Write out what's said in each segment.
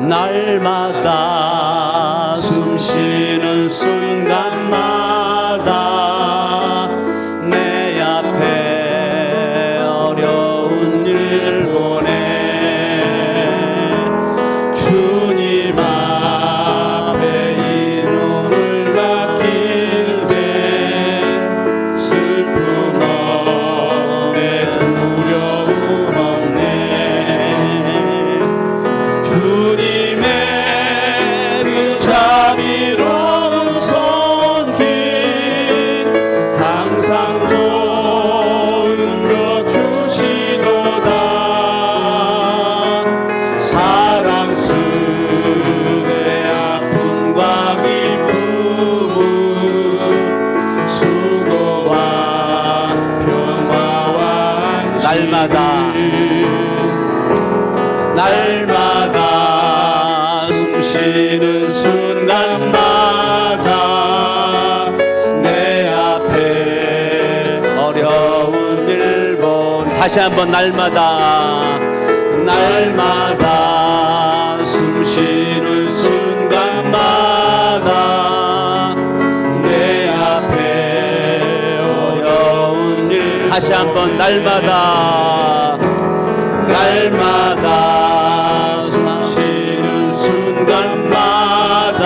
날마다 숨쉬는 순간마다 내 앞에 어려운 일 보내 주님 앞에 이 눈을 맡길 때 슬픔 없네 두려움 없네 주님의 그 자비로운 손길 항상 좋은 것 주시도다 사랑 속의 아픔과 기쁨은 수고와 평화와 안식 날마다 숨쉬는 순간마다 내 앞에 어려운 일 본 다시 한번 날마다 숨쉬는 순간마다 내 앞에 어려운 일 다시 한번 날마다 숨쉬는 순간마다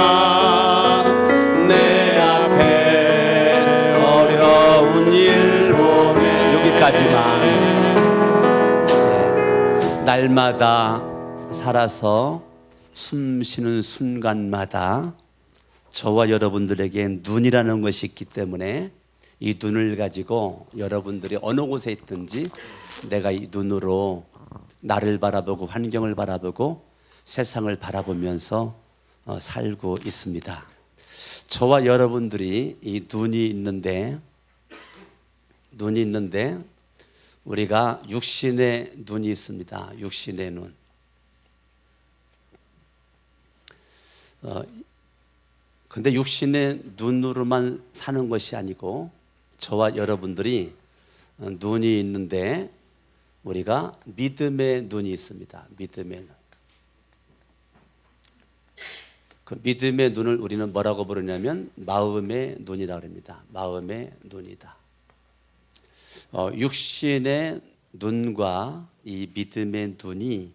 내 앞에 어려운 일 보내 여기까지만 날마다 살아서 숨쉬는 순간마다 저와 여러분들에게 눈이라는 것이 있기 때문에 이 눈을 가지고 여러분들이 어느 곳에 있든지 내가 이 눈으로 나를 바라보고 환경을 바라보고 세상을 바라보면서 살고 있습니다. 저와 여러분들이 이 눈이 있는데 우리가 육신의 눈이 있습니다. 육신의 눈. 근데 육신의 눈으로만 사는 것이 아니고 저와 여러분들이 눈이 있는데 우리가 믿음의 눈이 있습니다. 믿음의 눈. 그 믿음의 눈을 우리는 뭐라고 부르냐면 마음의 눈이라고 합니다. 마음의 눈이다. 육신의 눈과 이 믿음의 눈이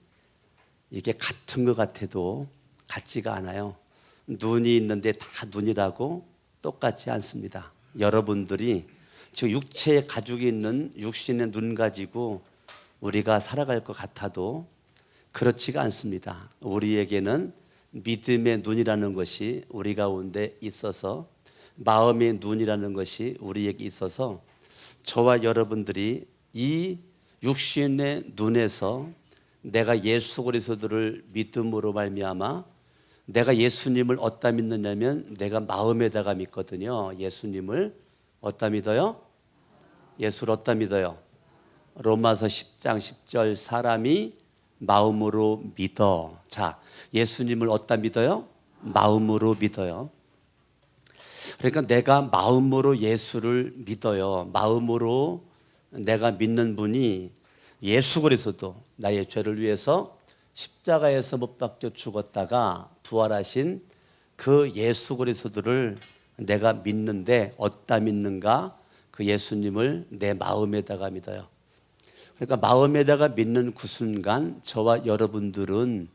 이게 같은 것 같아도 같지가 않아요. 눈이 있는데 다 눈이라고 똑같지 않습니다. 여러분들이 지금 육체에 가지고 있는 육신의 눈 가지고 우리가 살아갈 것 같아도 그렇지가 않습니다. 우리에게는 믿음의 눈이라는 것이 우리 가운데 있어서 마음의 눈이라는 것이 우리에게 있어서 저와 여러분들이 이 육신의 눈에서 내가 예수 그리스도를 믿음으로 말미암아 내가 예수님을 어디다 믿느냐면 내가 마음에다가 믿거든요. 예수님을 어디다 믿어요? 예수를 어디다 믿어요? 로마서 10장 10절 사람이 마음으로 믿어. 자, 예수님을 어디다 믿어요? 마음으로 믿어요. 그러니까 내가 마음으로 예수를 믿어요. 마음으로 내가 믿는 분이 예수 그리스도 나의 죄를 위해서 십자가에서 못 박혀 죽었다가 부활하신 그 예수 그리스도를 내가 믿는데 어디다 믿는가? 그 예수님을 내 마음에다가 믿어요. 그러니까 마음에다가 믿는 그 순간 저와 여러분들은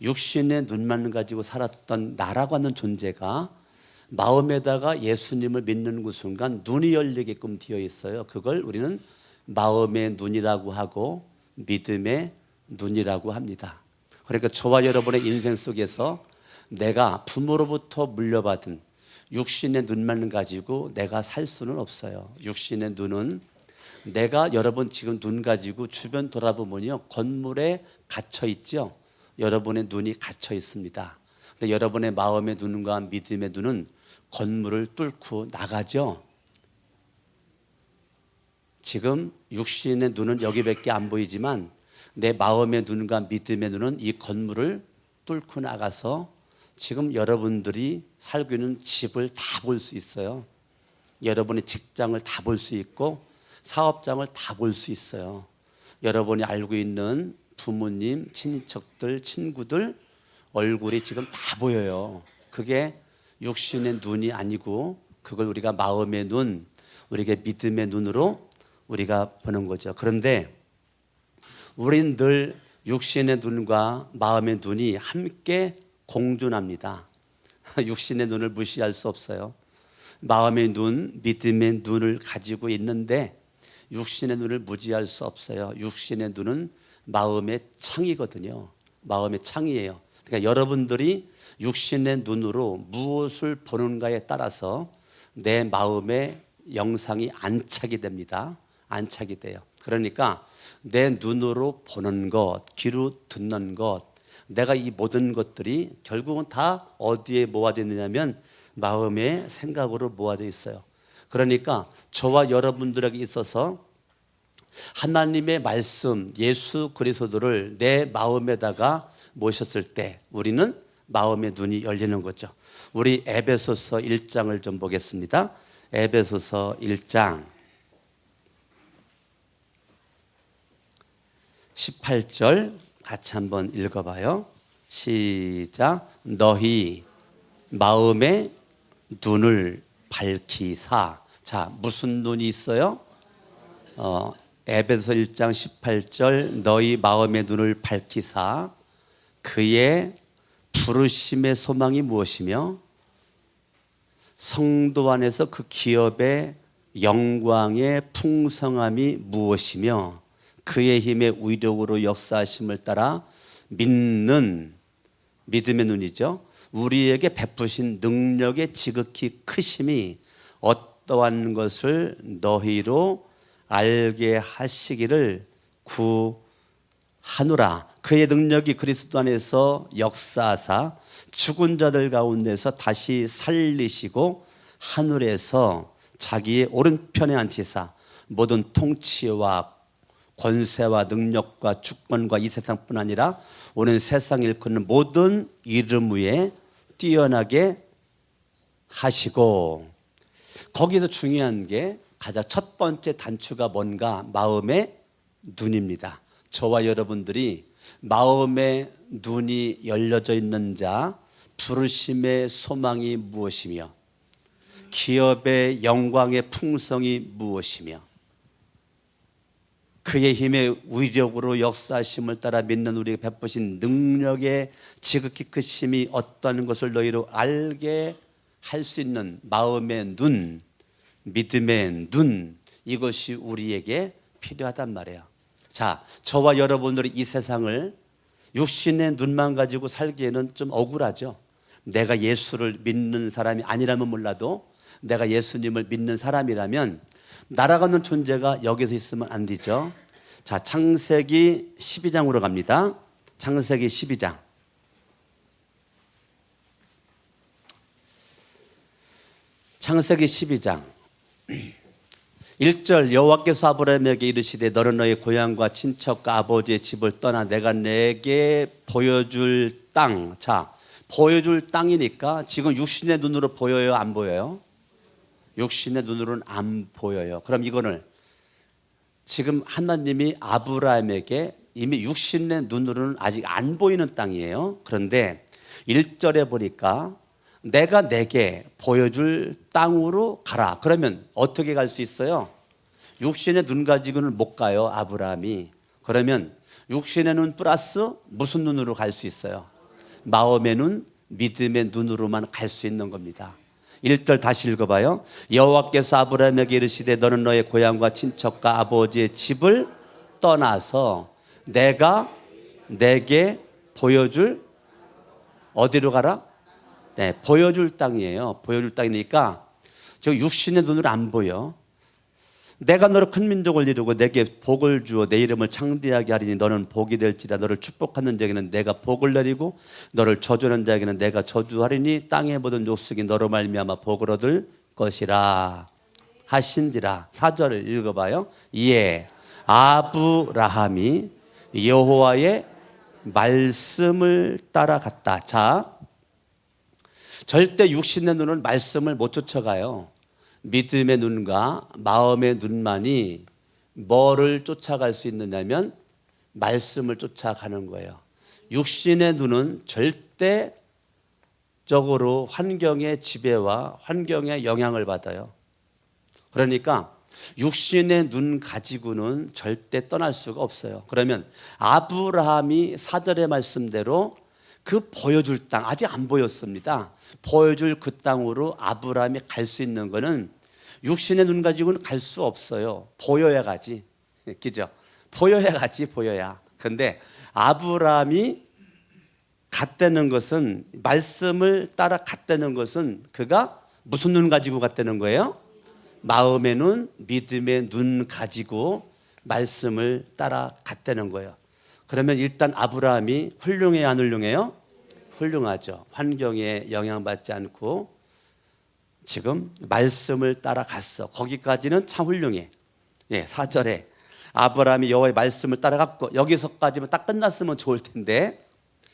육신의 눈만 가지고 살았던 나라고 하는 존재가 마음에다가 예수님을 믿는 그 순간 눈이 열리게끔 되어 있어요. 그걸 우리는 마음의 눈이라고 하고 믿음의 눈이라고 합니다. 그러니까 저와 여러분의 인생 속에서 내가 부모로부터 물려받은 육신의 눈만 가지고 내가 살 수는 없어요. 육신의 눈은 내가 여러분 지금 눈 가지고 주변 돌아보면요 건물에 갇혀 있죠. 여러분의 눈이 갇혀 있습니다. 근데 여러분의 마음의 눈과 믿음의 눈은 건물을 뚫고 나가죠. 지금 육신의 눈은 여기밖에 안 보이지만 내 마음의 눈과 믿음의 눈은 이 건물을 뚫고 나가서 지금 여러분들이 살고 있는 집을 다 볼 수 있어요. 여러분의 직장을 다 볼 수 있고 사업장을 다 볼 수 있어요. 여러분이 알고 있는 부모님, 친인척들, 친구들 얼굴이 지금 다 보여요. 그게 육신의 눈이 아니고 그걸 우리가 마음의 눈, 우리가 믿음의 눈으로 우리가 보는 거죠. 그런데 우린 늘 육신의 눈과 마음의 눈이 함께 공존합니다. 육신의 눈을 무시할 수 없어요. 마음의 눈, 믿음의 눈을 가지고 있는데 육신의 눈을 무지할 수 없어요. 육신의 눈은 마음의 창이거든요. 마음의 창이에요. 그러니까 여러분들이 육신의 눈으로 무엇을 보는가에 따라서 내 마음의 영상이 안착이 됩니다. 안착이 돼요. 그러니까 내 눈으로 보는 것, 귀로 듣는 것, 내가 이 모든 것들이 결국은 다 어디에 모아져 있느냐면 마음의 생각으로 모아져 있어요. 그러니까 저와 여러분들에게 있어서 하나님의 말씀, 예수 그리스도를 내 마음에다가 모셨을 때 우리는 마음의 눈이 열리는 거죠. 우리 에베소서 1장을 좀 보겠습니다. 에베소서 1장 18절 같이 한번 읽어봐요. 시작. 너희 마음의 눈을 밝히사. 자, 무슨 눈이 있어요? 에베소 1장 18절 너희 마음의 눈을 밝히사 그의 부르심의 소망이 무엇이며 성도 안에서 그 기업의 영광의 풍성함이 무엇이며 그의 힘의 위력으로 역사하심을 따라 믿는 믿음의 눈이죠. 우리에게 베푸신 능력의 지극히 크심이 어떠한 것을 너희로 알게 하시기를 구하노라. 그의 능력이 그리스도 안에서 역사하사 죽은 자들 가운데서 다시 살리시고 하늘에서 자기의 오른편에 앉히사 모든 통치와 권세와 능력과 주권과 이 세상뿐 아니라 오는 세상 일컫는 모든 이름 위에 뛰어나게 하시고, 거기서 중요한 게 가장 첫 번째 단추가 뭔가 마음의 눈입니다. 저와 여러분들이 마음의 눈이 열려져 있는 자, 부르심의 소망이 무엇이며 기업의 영광의 풍성이 무엇이며 그의 힘의 위력으로 역사하심을 따라 믿는 우리에게 베푸신 능력의 지극히 크심이 어떠한 것을 너희로 알게 할 수 있는 마음의 눈, 믿음의 눈, 이것이 우리에게 필요하단 말이에요. 자, 저와 여러분들이 이 세상을 육신의 눈만 가지고 살기에는 좀 억울하죠. 내가 예수를 믿는 사람이 아니라면 몰라도 내가 예수님을 믿는 사람이라면 날아가는 존재가 여기서 있으면 안 되죠. 자, 창세기 12장으로 갑니다. 창세기 12장. 창세기 12장 1절 여호와께서 아브라함에게 이르시되 너는 너의 고향과 친척과 아버지의 집을 떠나 내가 내게 보여줄 땅. 자, 보여줄 땅이니까 지금 육신의 눈으로 보여요, 안 보여요? 육신의 눈으로는 안 보여요. 그럼 이거는 지금 하나님이 아브라함에게 이미 육신의 눈으로는 아직 안 보이는 땅이에요. 그런데 1절에 보니까 내가 내게 보여줄 땅으로 가라. 그러면 어떻게 갈 수 있어요? 육신의 눈 가지고는 못 가요, 아브라함이. 그러면 육신의 눈 플러스 무슨 눈으로 갈 수 있어요? 마음의 눈, 믿음의 눈으로만 갈 수 있는 겁니다. 1절 다시 읽어봐요. 여호와께서 아브라함에게 이르시되 너는 너의 고향과 친척과 아버지의 집을 떠나서 내가 내게 보여줄, 어디로 가라? 네, 보여줄 땅이에요. 보여줄 땅이니까 저 육신의 눈으로 안 보여. 내가 너를 큰 민족을 이루고 내게 복을 주어 내 이름을 창대하게 하리니 너는 복이 될지라. 너를 축복하는 자에게는 내가 복을 내리고 너를 저주하는 자에게는 내가 저주하리니 땅의 모든 족속이 너로 말미암아 복을 얻을 것이라 하신지라. 4절을 읽어봐요. 이에 아브라함이 여호와의 말씀을 따라갔다. 자, 절대 육신의 눈은 말씀을 못 쫓아가요. 믿음의 눈과 마음의 눈만이 뭐를 쫓아갈 수 있느냐면 말씀을 쫓아가는 거예요. 육신의 눈은 절대적으로 환경의 지배와 환경의 영향을 받아요. 그러니까 육신의 눈 가지고는 절대 떠날 수가 없어요. 그러면 아브라함이 4절의 말씀대로 그 보여줄 땅, 아직 안 보였습니다. 보여줄 그 땅으로 아브라함이 갈 수 있는 거는 육신의 눈 가지고는 갈 수 없어요. 보여야 가지. 그죠? 보여야 가지, 보여야. 근데 아브라함이 갔다는 것은, 말씀을 따라 갔다는 것은 그가 무슨 눈 가지고 갔다는 거예요? 마음의 눈, 믿음의 눈 가지고 말씀을 따라 갔다는 거예요. 그러면 일단 아브라함이 훌륭해요, 안 훌륭해요? 훌륭하죠. 환경에 영향받지 않고 지금 말씀을 따라 갔어. 거기까지는 참 훌륭해. 예, 4절에 아브라함이 여호와의 말씀을 따라갔고, 여기서까지만 딱 끝났으면 좋을 텐데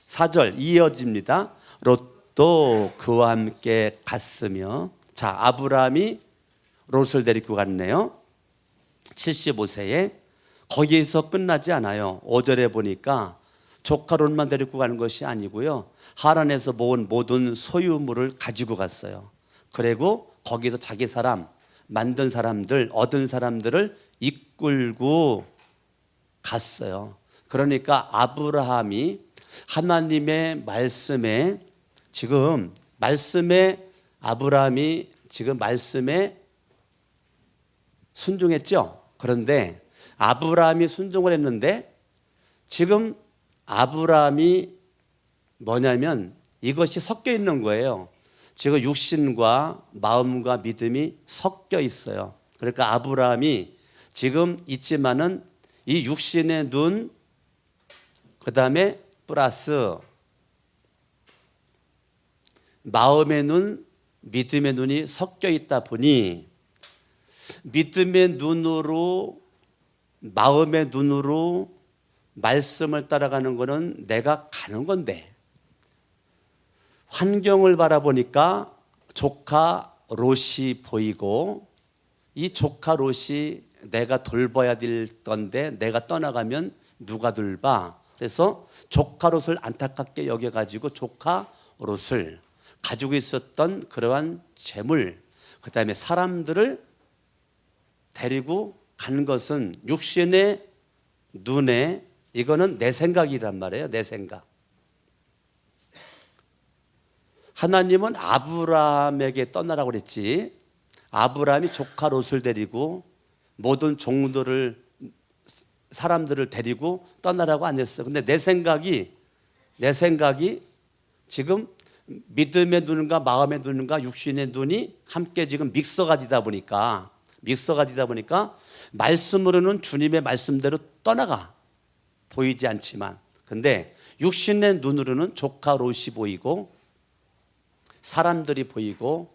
4절 이어집니다. 롯도 그와 함께 갔으며. 자, 아브라함이 롯을 데리고 갔네요. 75세에. 거기에서 끝나지 않아요. 5절에 보니까 조카 롯만 데리고 가는 것이 아니고요, 하란에서 모은 모든 소유물을 가지고 갔어요. 그리고 거기서 자기 사람, 만든 사람들, 얻은 사람들을 이끌고 갔어요. 그러니까 아브라함이 하나님의 말씀에, 지금 말씀에, 아브라함이 지금 말씀에 순종했죠. 그런데 아브라함이 순종을 했는데 지금 아브라함이 뭐냐면 이것이 섞여 있는 거예요. 지금 육신과 마음과 믿음이 섞여 있어요. 그러니까 아브라함이 지금 있지만은 이 육신의 눈, 그 다음에 플러스 마음의 눈, 믿음의 눈이 섞여 있다 보니 믿음의 눈으로, 마음의 눈으로 말씀을 따라가는 것은 내가 가는 건데, 환경을 바라보니까 조카 롯이 보이고, 이 조카 롯이 내가 돌봐야 될 건데 내가 떠나가면 누가 돌봐? 그래서 조카 롯을 안타깝게 여겨가지고 조카 롯을 가지고 있었던 그러한 재물, 그 다음에 사람들을 데리고 간 것은 육신의 눈에, 이거는 내 생각이란 말이에요. 내 생각. 하나님은 아브라함에게 떠나라고 그랬지, 아브라함이 조카 롯을 데리고 모든 종들을, 사람들을 데리고 떠나라고 안 했어. 근데 내 생각이 지금 믿음의 눈과 마음의 눈과 육신의 눈이 함께 지금 믹서가 되다 보니까 말씀으로는 주님의 말씀대로 떠나가 보이지 않지만, 근데 육신의 눈으로는 조카 롯이 보이고 사람들이 보이고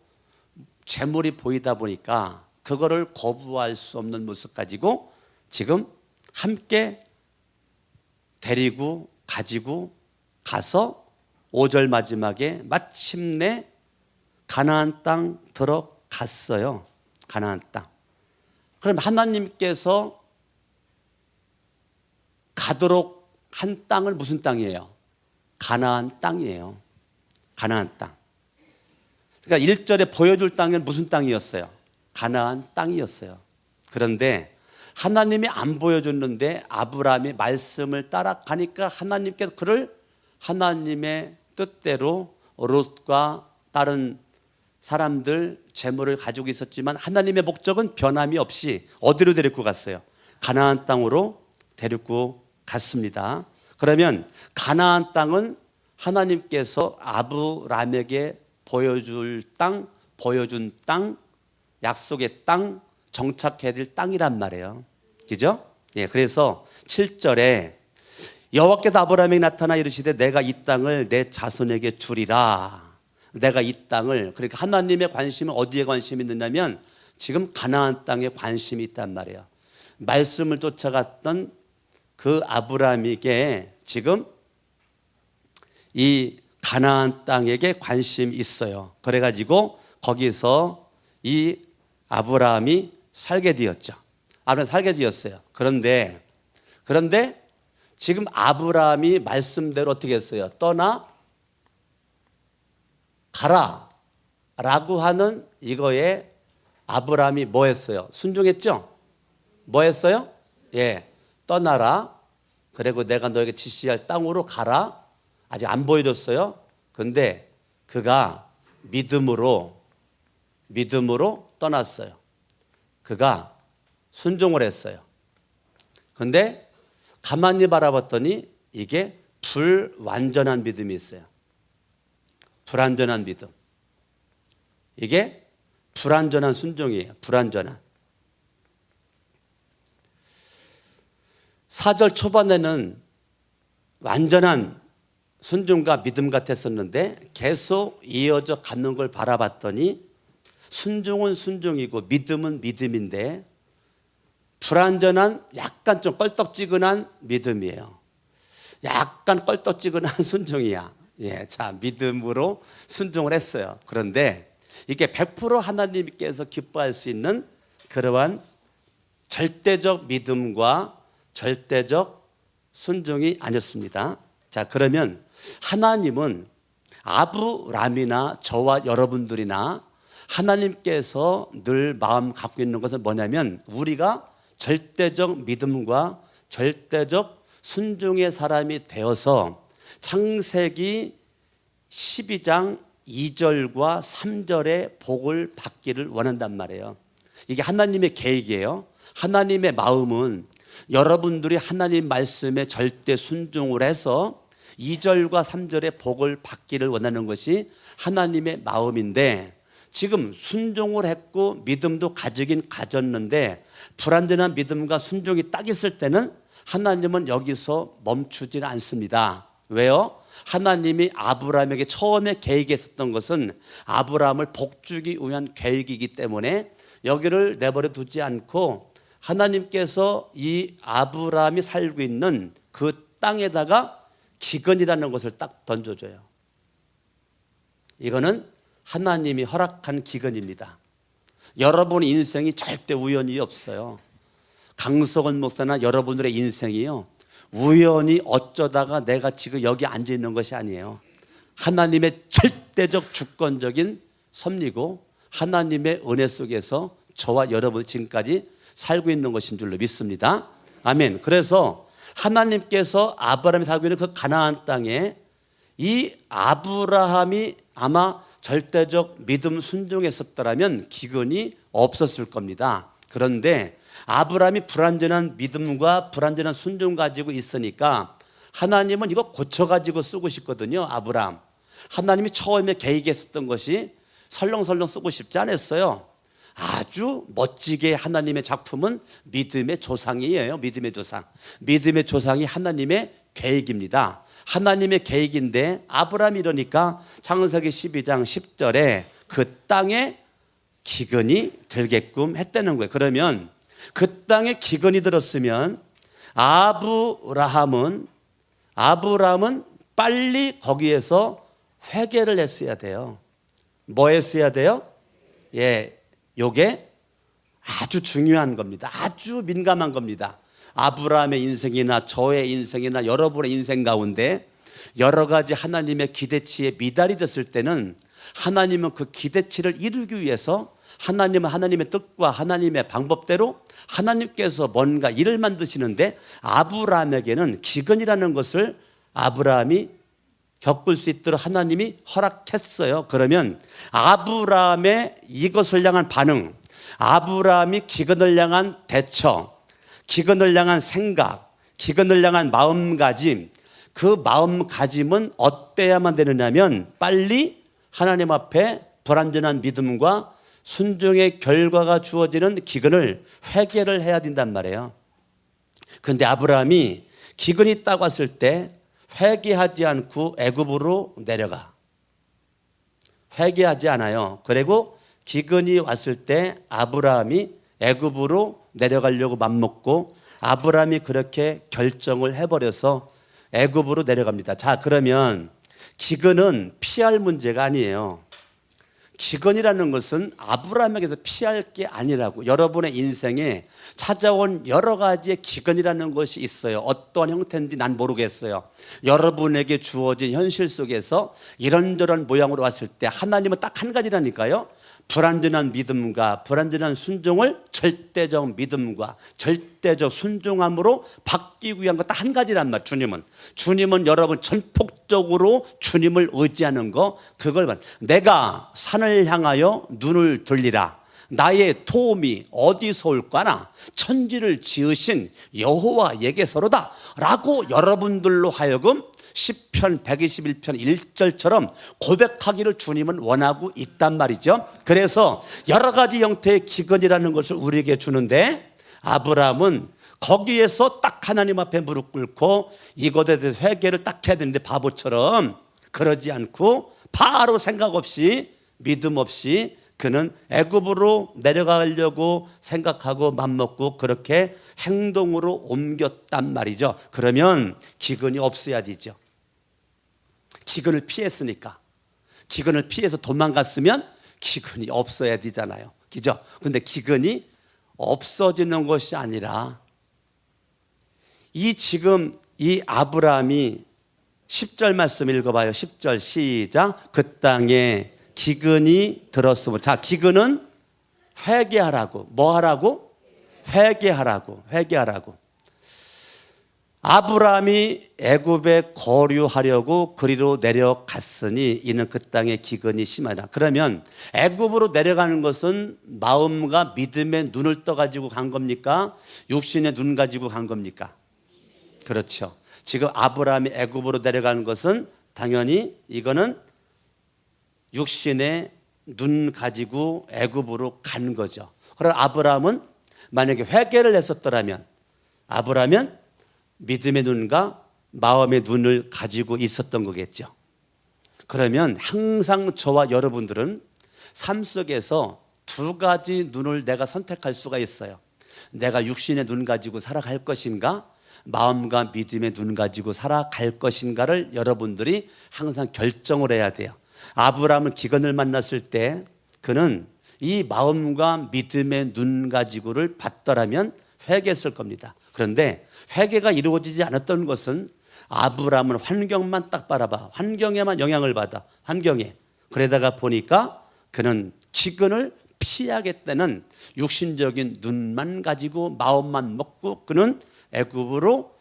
재물이 보이다 보니까 그거를 거부할 수 없는 모습 가지고 지금 함께 데리고 가지고 가서 5절 마지막에 마침내 가나안 땅 들어갔어요. 가나안 땅. 그럼 하나님께서 가도록 한 땅은 무슨 땅이에요? 가나안 땅이에요. 가나안 땅. 그러니까 1절에 보여줄 땅은 무슨 땅이었어요? 가나안 땅이었어요. 그런데 하나님이 안 보여줬는데 아브라함이 말씀을 따라가니까 하나님께서 그를 하나님의 뜻대로 롯과 다른 사람들, 재물을 가지고 있었지만 하나님의 목적은 변함이 없이 어디로 데리고 갔어요? 가나안 땅으로 데리고 갔습니다. 그러면 가나안 땅은 하나님께서 아브라함에게 보여줄 땅, 보여준 땅, 약속의 땅, 정착해야 될 땅이란 말이에요. 그죠? 예, 그래서 7절에 여호와께서 아브라함에게 나타나 이르시되 내가 이 땅을 내 자손에게 주리라. 내가 이 땅을, 그러니까 하나님의 관심은 어디에 관심이 있느냐면 지금 가나안 땅에 관심이 있단 말이에요. 말씀을 쫓아갔던 그 아브라함에게 지금 이 가나안 땅에게 관심이 있어요. 그래가지고 거기서 이 아브라함이 살게 되었죠. 아브라함이 살게 되었어요. 그런데 지금 아브라함이 말씀대로 어떻게 했어요? 떠나 가라 라고 하는 이거에 아브라함이 뭐 했어요? 순종했죠? 뭐 했어요? 예, 떠나라. 그리고 내가 너에게 지시할 땅으로 가라. 아직 안 보여줬어요. 근데 그가 믿음으로 떠났어요. 그가 순종을 했어요. 근데 가만히 바라봤더니 이게 불완전한 믿음이 있어요. 불완전한 믿음. 이게 불완전한 순종이에요. 불완전한. 4절 초반에는 완전한 순종과 믿음 같았었는데 계속 이어져 가는 걸 바라봤더니 순종은 순종이고 믿음은 믿음인데 불완전한 약간 좀 껄떡지근한 믿음이에요. 약간 껄떡지근한 순종이야. 예, 자, 믿음으로 순종을 했어요. 그런데 이게 100% 하나님께서 기뻐할 수 있는 그러한 절대적 믿음과 절대적 순종이 아니었습니다. 자, 그러면 하나님은 아브람이나 저와 여러분들이나 하나님께서 늘 마음 갖고 있는 것은 뭐냐면 우리가 절대적 믿음과 절대적 순종의 사람이 되어서 창세기 12장 2절과 3절의 복을 받기를 원한단 말이에요. 이게 하나님의 계획이에요. 하나님의 마음은 여러분들이 하나님 말씀에 절대 순종을 해서 2절과 3절의 복을 받기를 원하는 것이 하나님의 마음인데 지금 순종을 했고 믿음도 가지긴 가졌는데 불완전한 믿음과 순종이 딱 있을 때는 하나님은 여기서 멈추지는 않습니다. 왜요? 하나님이 아브라함에게 처음에 계획했었던 것은 아브라함을 복주기 위한 계획이기 때문에 여기를 내버려 두지 않고 하나님께서 이 아브라함이 살고 있는 그 땅에다가 기근이라는 것을 딱 던져줘요. 이거는 하나님이 허락한 기근입니다. 여러분 인생이 절대 우연이 없어요. 강석원 목사나 여러분들의 인생이요, 우연히 어쩌다가 내가 지금 여기 앉아 있는 것이 아니에요. 하나님의 절대적 주권적인 섭리고 하나님의 은혜 속에서 저와 여러분 지금까지 살고 있는 것인 줄로 믿습니다. 아멘. 그래서 하나님께서 아브라함이 살고 있는 그 가나안 땅에 이 아브라함이 아마 절대적 믿음 순종했었더라면 기근이 없었을 겁니다. 그런데 아브라함이 불완전한 믿음과 불완전한 순종 가지고 있으니까 하나님은 이거 고쳐가지고 쓰고 싶거든요. 아브라함, 하나님이 처음에 계획했었던 것이 설렁설렁 쓰고 싶지 않았어요. 아주 멋지게 하나님의 작품은 믿음의 조상이에요. 믿음의 조상. 믿음의 조상이 하나님의 계획입니다. 하나님의 계획인데 아브라함이 이러니까 창세기 12장 10절에 그 땅에 기근이 들게끔 했다는 거예요. 그러면 그 땅에 기근이 들었으면 아브라함은 빨리 거기에서 회개를 했어야 돼요. 뭐 했어야 돼요? 예, 요게 아주 중요한 겁니다. 아주 민감한 겁니다. 아브라함의 인생이나 저의 인생이나 여러분의 인생 가운데 여러 가지 하나님의 기대치에 미달이 됐을 때는 하나님은 그 기대치를 이루기 위해서 하나님은 하나님의 뜻과 하나님의 방법대로 하나님께서 뭔가 일을 만드시는데 아브라함에게는 기근이라는 것을 아브라함이 겪을 수 있도록 하나님이 허락했어요. 그러면 아브라함의 이것을 향한 반응, 아브라함이 기근을 향한 대처, 기근을 향한 생각, 기근을 향한 마음가짐, 그 마음가짐은 어때야만 되느냐면 빨리 하나님 앞에 불완전한 믿음과 순종의 결과가 주어지는 기근을 회개를 해야 된단 말이에요. 그런데 아브라함이 기근이 딱 왔을 때 회개하지 않고 애굽으로 내려가. 회개하지 않아요. 그리고 기근이 왔을 때 아브라함이 애굽으로 내려가려고 맘먹고 아브라함이 그렇게 결정을 해버려서 애굽으로 내려갑니다. 자, 그러면 기근은 피할 문제가 아니에요. 기근이라는 것은 아브라함에게서 피할 게 아니라고. 여러분의 인생에 찾아온 여러 가지의 기근이라는 것이 있어요. 어떠한 형태인지 난 모르겠어요. 여러분에게 주어진 현실 속에서 이런저런 모양으로 왔을 때 하나님은 딱 한 가지라니까요. 불완전한 믿음과 불완전한 순종을 절대적 믿음과 절대적 순종함으로 바뀌기 위한 것 딱 한 가지란 말. 주님은 여러분 전폭적으로 주님을 의지하는 거, 그걸 내가 산을 향하여 눈을 돌리라. 나의 도움이 어디서 올까나 천지를 지으신 여호와에게서로다 라고 여러분들로 하여금 시편 121편 1절처럼 고백하기를 주님은 원하고 있단 말이죠. 그래서 여러 가지 형태의 기근이라는 것을 우리에게 주는데, 아브라함은 거기에서 딱 하나님 앞에 무릎 꿇고 이것에 대해서 회개를 딱 해야 되는데, 바보처럼 그러지 않고 바로 생각 없이 믿음 없이 그는 애굽으로 내려가려고 생각하고 맘먹고 그렇게 행동으로 옮겼단 말이죠. 그러면 기근이 없어야 되죠. 기근을 피했으니까. 기근을 피해서 도망갔으면 기근이 없어야 되잖아요. 그죠? 근데 기근이 없어지는 것이 아니라 지금 이 아브라함이 10절 말씀 읽어봐요. 10절 시작. 그 땅에 기근이 들었으므로. 자, 기근은 회개하라고. 뭐 하라고? 회개하라고. 아브라함이 애굽에 거류하려고 그리로 내려갔으니 이는 그 땅에 기근이 심하다. 그러면 애굽으로 내려가는 것은 마음과 믿음의 눈을 떠가지고 간 겁니까? 육신의 눈 가지고 간 겁니까? 그렇죠. 지금 아브라함이 애굽으로 내려가는 것은 당연히 이거는 육신의 눈 가지고 애굽으로 간 거죠. 그럼 아브라함은 만약에 회개를 했었더라면 아브라함은 믿음의 눈과 마음의 눈을 가지고 있었던 거겠죠. 그러면 항상 저와 여러분들은 삶 속에서 두 가지 눈을 내가 선택할 수가 있어요. 내가 육신의 눈 가지고 살아갈 것인가, 마음과 믿음의 눈 가지고 살아갈 것인가를 여러분들이 항상 결정을 해야 돼요. 아브라함은 기근을 만났을 때 그는 이 마음과 믿음의 눈 가지고를 봤더라면 회개했을 겁니다. 그런데 회개가 이루어지지 않았던 것은 아브라함은 환경만 딱 바라봐. 환경에만 영향을 받아. 환경에. 그러다가 보니까 그는 기근을 피하겠다는 육신적인 눈만 가지고 마음만 먹고 그는 애굽으로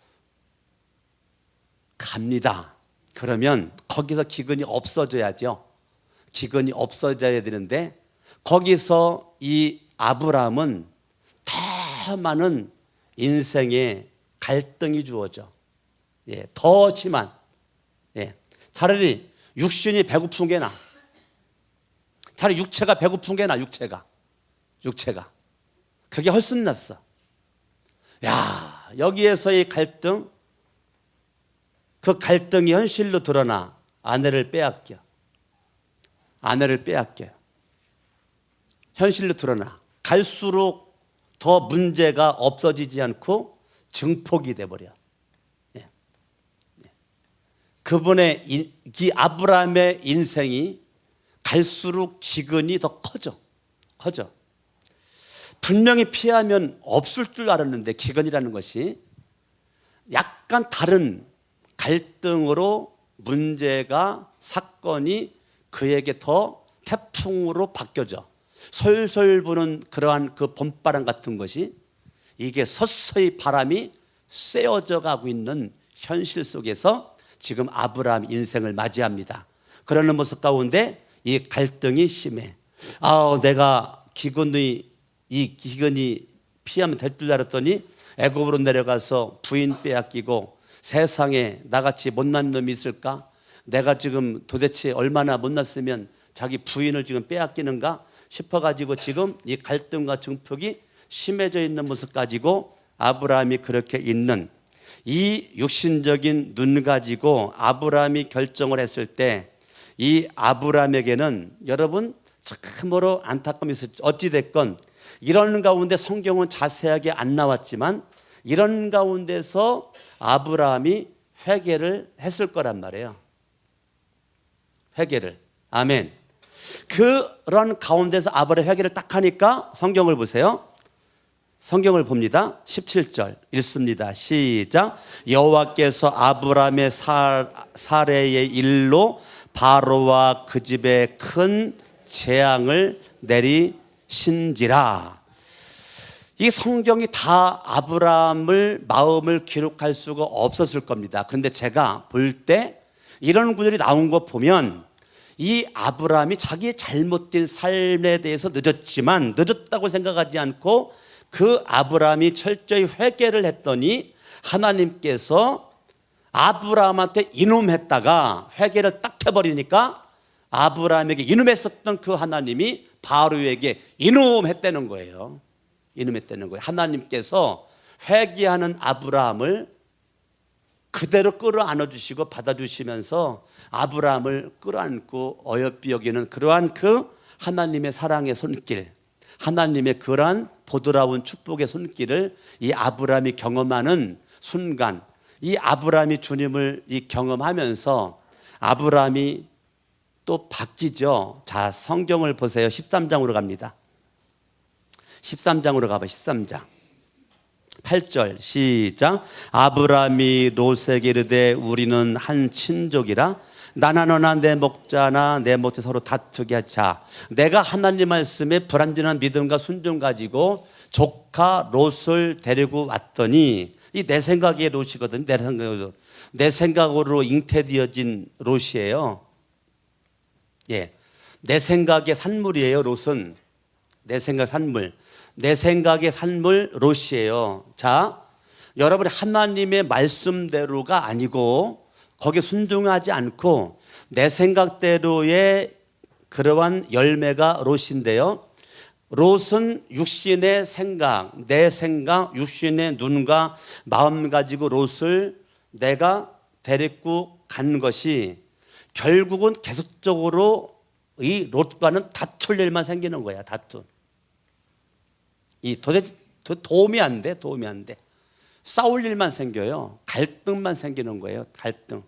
갑니다. 그러면 거기서 기근이 없어져야죠. 기근이 없어져야 되는데 거기서 이 아브라함은 더 많은 인생의 갈등이 주어져. 더 심한. 차라리 육신이 배고픈 게 나아. 차라리 육체가 배고픈 게 나아. 육체가. 그게 훨씬 낫어. 야, 여기에서의 갈등, 그 갈등이 현실로 드러나. 아내를 빼앗겨. 현실로 드러나. 갈수록 더 문제가 없어지지 않고 증폭이 돼버려. 그분의 이 아브라함의 인생이 갈수록 기근이 더 커져. 분명히 피하면 없을 줄 알았는데 기근이라는 것이 약간 다른 갈등으로 문제가, 사건이 그에게 더 태풍으로 바뀌어져. 솔솔 부는 그러한 그 봄바람 같은 것이 이게 서서히 바람이 쐬어져 가고 있는 현실 속에서 지금 아브라함 인생을 맞이합니다. 그러는 모습 가운데 이 갈등이 심해. 내가 기근이 피하면 될 줄 알았더니 애굽으로 내려가서 부인 빼앗기고 세상에 나같이 못난 놈이 있을까? 내가 지금 도대체 얼마나 못났으면 자기 부인을 지금 빼앗기는가 싶어가지고 지금 이 갈등과 증폭이 심해져 있는 모습 가지고 아브라함이 그렇게 있는 이 육신적인 눈 가지고 아브라함이 결정을 했을 때 이 아브라함에게는 여러분 참으로 안타까움이 있었죠. 어찌됐건 이런 가운데 성경은 자세하게 안 나왔지만 이런 가운데서 아브라함이 회개를 했을 거란 말이에요. 회개를. 아멘. 그런 가운데서 아브라함이 회개를 딱 하니까 성경을 보세요. 성경을 봅니다. 17절 읽습니다. 시작. 여호와께서 아브라함의 사례의 일로 바로와 그 집에 큰 재앙을 내리신지라. 이 성경이 다 아브라함을 마음을 기록할 수가 없었을 겁니다. 그런데 제가 볼 때 이런 구절이 나온 거 보면 이 아브라함이 자기의 잘못된 삶에 대해서 늦었다고 생각하지 않고 그 아브라함이 철저히 회개를 했더니 하나님께서 아브라함한테 이놈했다가 회개를 딱 해버리니까 아브라함에게 이놈했었던 그 하나님이 바로에게 이놈했다는 거예요. 이놈했다는 거예요. 하나님께서 회개하는 아브라함을 그대로 끌어안아 주시고 받아주시면서 아브라함을 끌어안고 어여삐 여기는 그러한 그 하나님의 사랑의 손길, 하나님의 그러한 보드라운 축복의 손길을 이 아브라함이 경험하는 순간, 이 아브라함이 주님을 이 경험하면서 아브라함이 또 바뀌죠. 자, 성경을 보세요. 13장으로 갑니다. 13장으로 가봐. 13장 8절 시작. 아브라함이 롯에게 이르되 우리는 한 친족이라 나나 너나 내 목자나 내 목자 서로 다투게 하자. 내가 하나님 말씀에 불완전한 믿음과 순종 가지고 조카 롯을 데리고 왔더니 이 내 생각의 롯이거든요. 내 생각으로 잉태되어진 롯이에요. 예, 내 생각의 산물이에요. 롯은 내 생각 산물, 내 생각의 산물 롯이에요. 자, 여러분이 하나님의 말씀대로가 아니고 거기에 순종하지 않고 내 생각대로의 그러한 열매가 롯인데요. 롯은 육신의 생각, 내 생각, 육신의 눈과 마음 가지고 롯을 내가 데리고 간 것이 결국은 계속적으로 이 롯과는 다툴 일만 생기는 거야. 다투. 이 도대체 도움이 안 돼. 도움이 안 돼. 싸울 일만 생겨요. 갈등만 생기는 거예요. 갈등.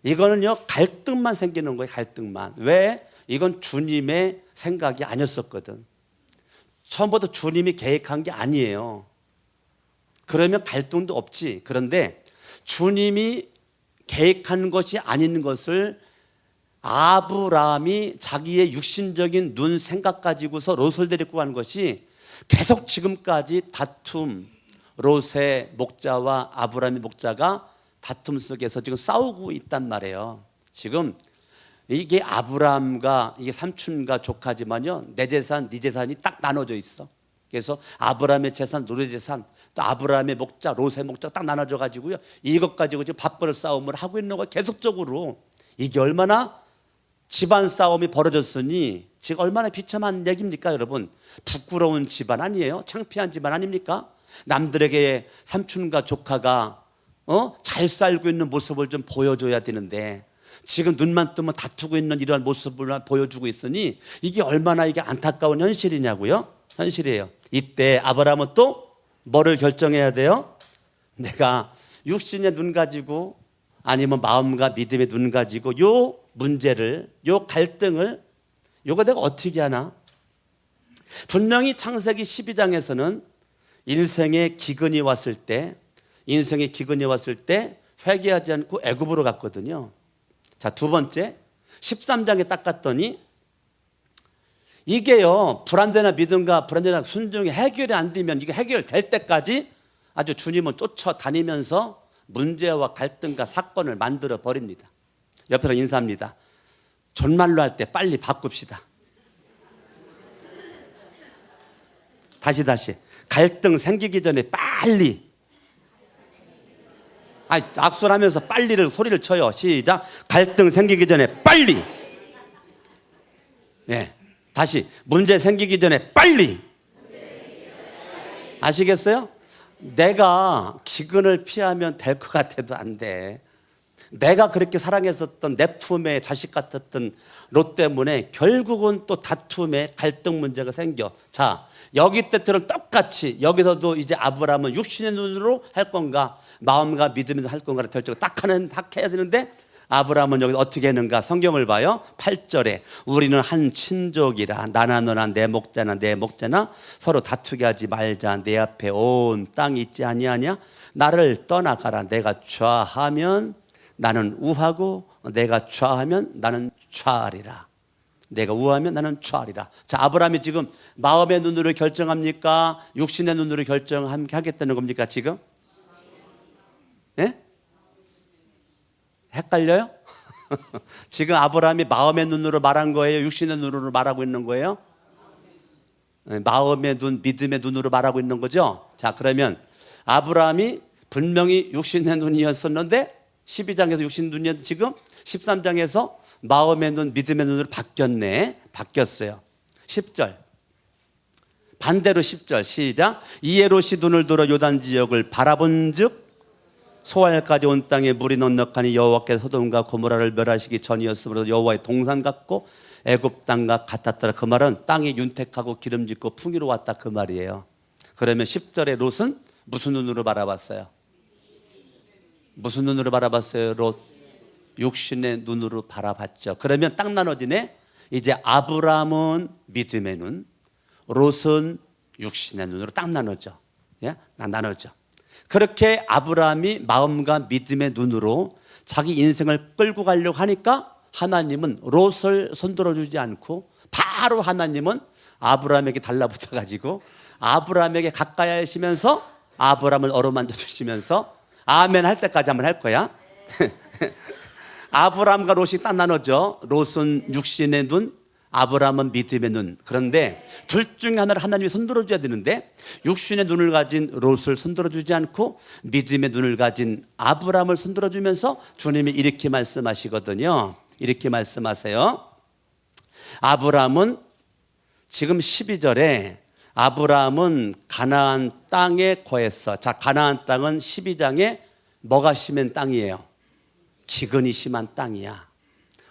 이거는요, 갈등만 생기는 거예요. 갈등만. 왜? 이건 주님의 생각이 아니었었거든. 처음부터 주님이 계획한 게 아니에요. 그러면 갈등도 없지. 그런데 주님이 계획한 것이 아닌 것을 아브라함이 자기의 육신적인 눈 생각 가지고서 롯을 데리고 간 것이 계속 지금까지 다툼, 롯의 목자와 아브라함의 목자가 다툼 속에서 지금 싸우고 있단 말이에요. 지금 이게 아브라함과 이게 삼촌과 조카지만요, 내 재산, 네 재산이 딱 나눠져 있어. 그래서 아브라함의 재산, 롯의 재산, 또 아브라함의 목자, 롯의 목자 딱 나눠져 가지고요, 이것 가지고 지금 밥벌이 싸움을 하고 있는 거야. 계속적으로. 이게 얼마나 집안 싸움이 벌어졌으니 지금 얼마나 비참한 얘기입니까, 여러분? 부끄러운 집안 아니에요? 창피한 집안 아닙니까? 남들에게 삼촌과 조카가 잘 살고 있는 모습을 좀 보여줘야 되는데 지금 눈만 뜨면 다투고 있는 이러한 모습을 보여주고 있으니 이게 얼마나 이게 안타까운 현실이냐고요? 현실이에요. 이때 아브라함은 또 뭐를 결정해야 돼요? 내가 육신의 눈 가지고 아니면 마음과 믿음의 눈 가지고 요 문제를, 요 갈등을 요거 내가 어떻게 하나? 분명히 창세기 12장에서는 인생의 기근이 왔을 때 회개하지 않고 애굽으로 갔거든요. 자, 두 번째 13장에 딱 갔더니 이게요, 불완전한 믿음과 불완전한 순종이 해결이 안 되면 이게 해결될 때까지 아주 주님은 쫓아다니면서 문제와 갈등과 사건을 만들어 버립니다. 옆에서 인사합니다. 존말로 할 때 빨리 바꿉시다. 다시 갈등 생기기 전에 빨리. 악수를 하면서 빨리를 소리를 쳐요. 시작. 갈등 생기기 전에 빨리. 예, 다시 문제 생기기 전에 빨리. 아시겠어요? 내가 기근을 피하면 될 것 같아도 안 돼. 내가 그렇게 사랑했었던 내 품의 자식 같았던 롯 때문에 결국은 또 다툼의 갈등 문제가 생겨. 자, 여기 때처럼 똑같이 여기서도 이제 아브라함은 육신의 눈으로 할 건가 마음과 믿음으로 할 건가를 결정을 딱 해야 되는데 아브라함은 여기 어떻게 했는가? 성경을 봐요. 8절에 우리는 한 친족이라 나나 너나 내 목자나 내 목자나 서로 다투게 하지 말자. 내 앞에 온 땅이 있지 아니하냐? 나를 떠나가라. 내가 좌하면 나는 우하고 내가 좌하면 나는 좌하리라. 내가 우하면 나는 좌하리라. 자, 아브라함이 지금 마음의 눈으로 결정합니까? 육신의 눈으로 결정하겠다는 겁니까 지금? 예? 헷갈려요? 지금 아브라함이 마음의 눈으로 말한 거예요? 육신의 눈으로 말하고 있는 거예요? 마음의 눈, 믿음의 눈으로 말하고 있는 거죠? 자, 그러면 아브라함이 분명히 육신의 눈이었었는데 12장에서 육신의 눈이었는데 지금 13장에서 마음의 눈, 믿음의 눈으로 바뀌었어요. 10절 반대로 10절 시작. 이에 롯이 눈을 들어 요단 지역을 바라본즉 소알까지 온 땅에 물이 넉넉하니 여호와께서 소돔과 고모라를 멸하시기 전이었으므로 여호와의 동산 같고 애굽 땅과 같았더라. 그 말은 땅이 윤택하고 기름짓고 풍요로웠다 그 말이에요. 그러면 10절에 롯은 무슨 눈으로 바라봤어요? 무슨 눈으로 바라봤어요? 롯 육신의 눈으로 바라봤죠. 그러면 딱 나눠지네. 이제 아브라함은 믿음의 눈, 롯은 육신의 눈으로 딱 나눠져. 예? 나눠져. 그렇게 아브라함이 마음과 믿음의 눈으로 자기 인생을 끌고 가려고 하니까 하나님은 롯을 손들어 주지 않고 바로 하나님은 아브라함에게 달라붙어 가지고 아브라함에게 가까이 하시면서 아브라함을 어루만져 주시면서 아멘 할 때까지 한번 할 거야. 아브라함과 롯이 딱 나눠져. 롯은 육신의 눈, 아브라함은 믿음의 눈. 그런데 둘 중에 하나를 하나님이 손들어 줘야 되는데 육신의 눈을 가진 롯을 손들어 주지 않고 믿음의 눈을 가진 아브라함을 손들어 주면서 주님이 이렇게 말씀하시거든요. 이렇게 말씀하세요. 아브라함은 지금 12절에 아브라함은 가나안 땅에 거했어. 자, 가나안 땅은 12장에 뭐가 심한 땅이에요? 기근이 심한 땅이야.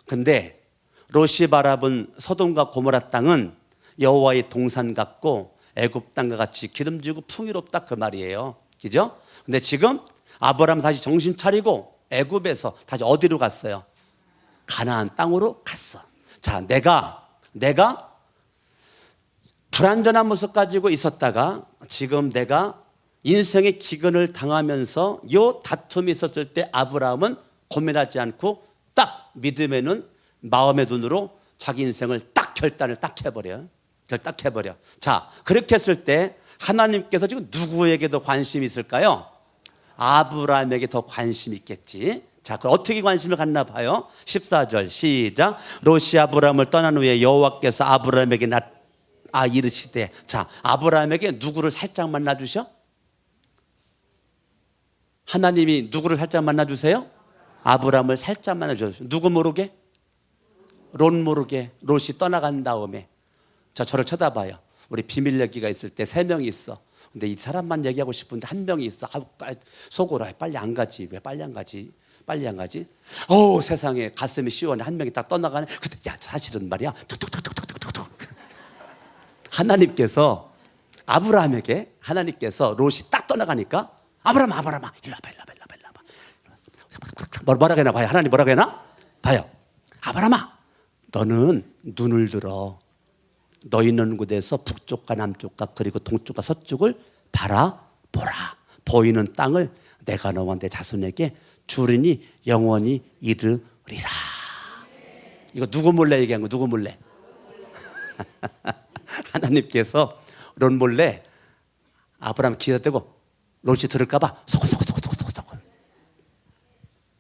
근데 롯이 바라본 소돔과 고모라 땅은 여호와의 동산 같고 애굽 땅과 같이 기름지고 풍요롭다 그 말이에요. 그죠? 근데 지금 아브라함 다시 정신 차리고 애굽에서 다시 어디로 갔어요? 가나안 땅으로 갔어. 자, 내가 불완전한 모습 가지고 있었다가 지금 내가 인생의 기근을 당하면서 요 다툼이 있었을 때 아브라함은 고민하지 않고 딱 믿음의 눈, 마음의 눈으로 자기 인생을 딱 결단을 딱 해버려. 자, 그렇게 했을 때 하나님께서 지금 누구에게 더 관심이 있을까요? 아브라함에게 더 관심이 있겠지. 자, 그럼 어떻게 관심을 갖나 봐요. 14절 시작. 롯이 아브라함을 떠난 후에 여호와께서 아브라함에게 이르시되. 자, 아브라함에게 누구를 살짝 만나주셔? 하나님이 누구를 살짝 만나주세요? 아브라함을 살짝 만나주셔. 누구 모르게? 롯 모르게. 롯이 떠나간 다음에. 자, 저를 쳐다봐요. 우리 비밀 얘기가 있을 때 3명이 있어. 근데 이 사람만 얘기하고 싶은데 한 명이 있어. 속으로 빨리 안 가지. 왜 빨리 안 가지? 어우, 세상에 가슴이 시원해. 한 명이 딱 떠나가네. 근데 야, 사실은 말이야. 툭툭툭툭툭툭툭. 하나님께서 아브라함에게 하나님께서 롯이 딱 떠나가니까 아브라함아 일로 와봐. 뭐라고 해나 봐요. 하나님 뭐라고 해나? 봐요. 아브라함아, 너는 눈을 들어. 너 있는 곳에서 북쪽과 남쪽과 그리고 동쪽과 서쪽을 바라보라. 보이는 땅을 내가 너와 내 자손에게 주리니 영원히 이르리라. 이거 누구 몰래 얘기한 거? 누구 몰래? 하나님께서 롯 몰래 아브라함 기다대고 롯이 들을까봐 소곤소곤.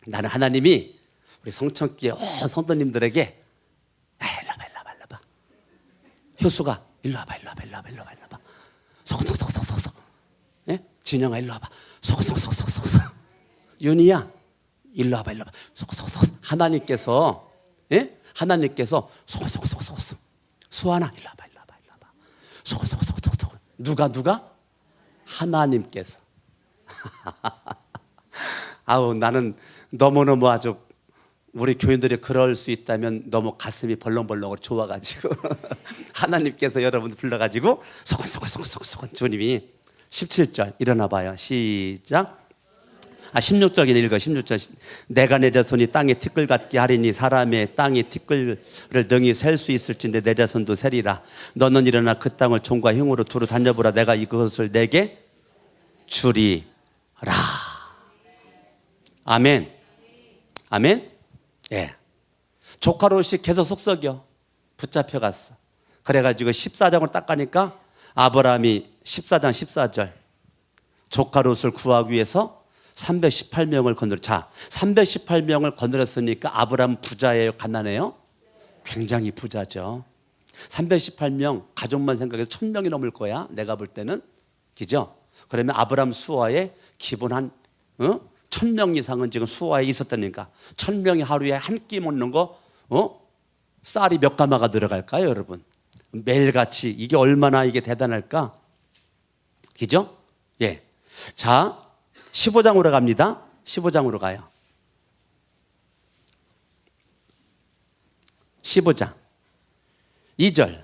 나는 하나님이 우리 성천교회 온 성도님들에게 일로 와봐. 효수가 일로 와봐. 소곤소곤. 예? 진영아 일로 와봐. 소곤소곤. 윤희야 일로 와봐. 소곤소곤. 하나님께서 소곤소곤. 수아나 일로 와봐. 소곤소곤. 누가? 하나님께서. 아우, 나는 너무너무 아주 우리 교인들이 그럴 수 있다면 너무 가슴이 벌렁벌렁 좋아가지고 하나님께서 여러분들 불러가지고 소곤소곤 주님이 17절 일어나 봐요. 시작. 16절 읽어. 16절. 내가 내 자손이 땅에 티끌 같게 하리니 사람의 땅에 티끌을 능히 셀 수 있을진데 내 자손도 세리라. 너는 일어나 그 땅을 종과 힘으로 두루 다녀보라. 내가 이것을 내게 주리라. 아멘. 아멘. 예. 조카 롯이 계속 속썩여. 붙잡혀갔어. 그래가지고 14장으로 딱 가니까 아브라함이 14장 14절 조카 롯을 구하기 위해서 318명을 건드려. 자, 318명을 건드렸으니까 아브라함 부자예요, 가난해요? 굉장히 부자죠. 318명 가족만 생각해서 1000명이 넘을 거야, 내가 볼 때는. 그죠? 그러면 아브라함 수하에 기본 한 1000명 이상은 지금 수하에 있었다니까. 1000명이 하루에 한 끼 먹는 거 쌀이 몇 가마가 들어갈까요, 여러분? 매일같이 이게 얼마나 이게 대단할까? 그죠? 예. 자, 15장으로 갑니다. 15장으로 가요. 15장 2절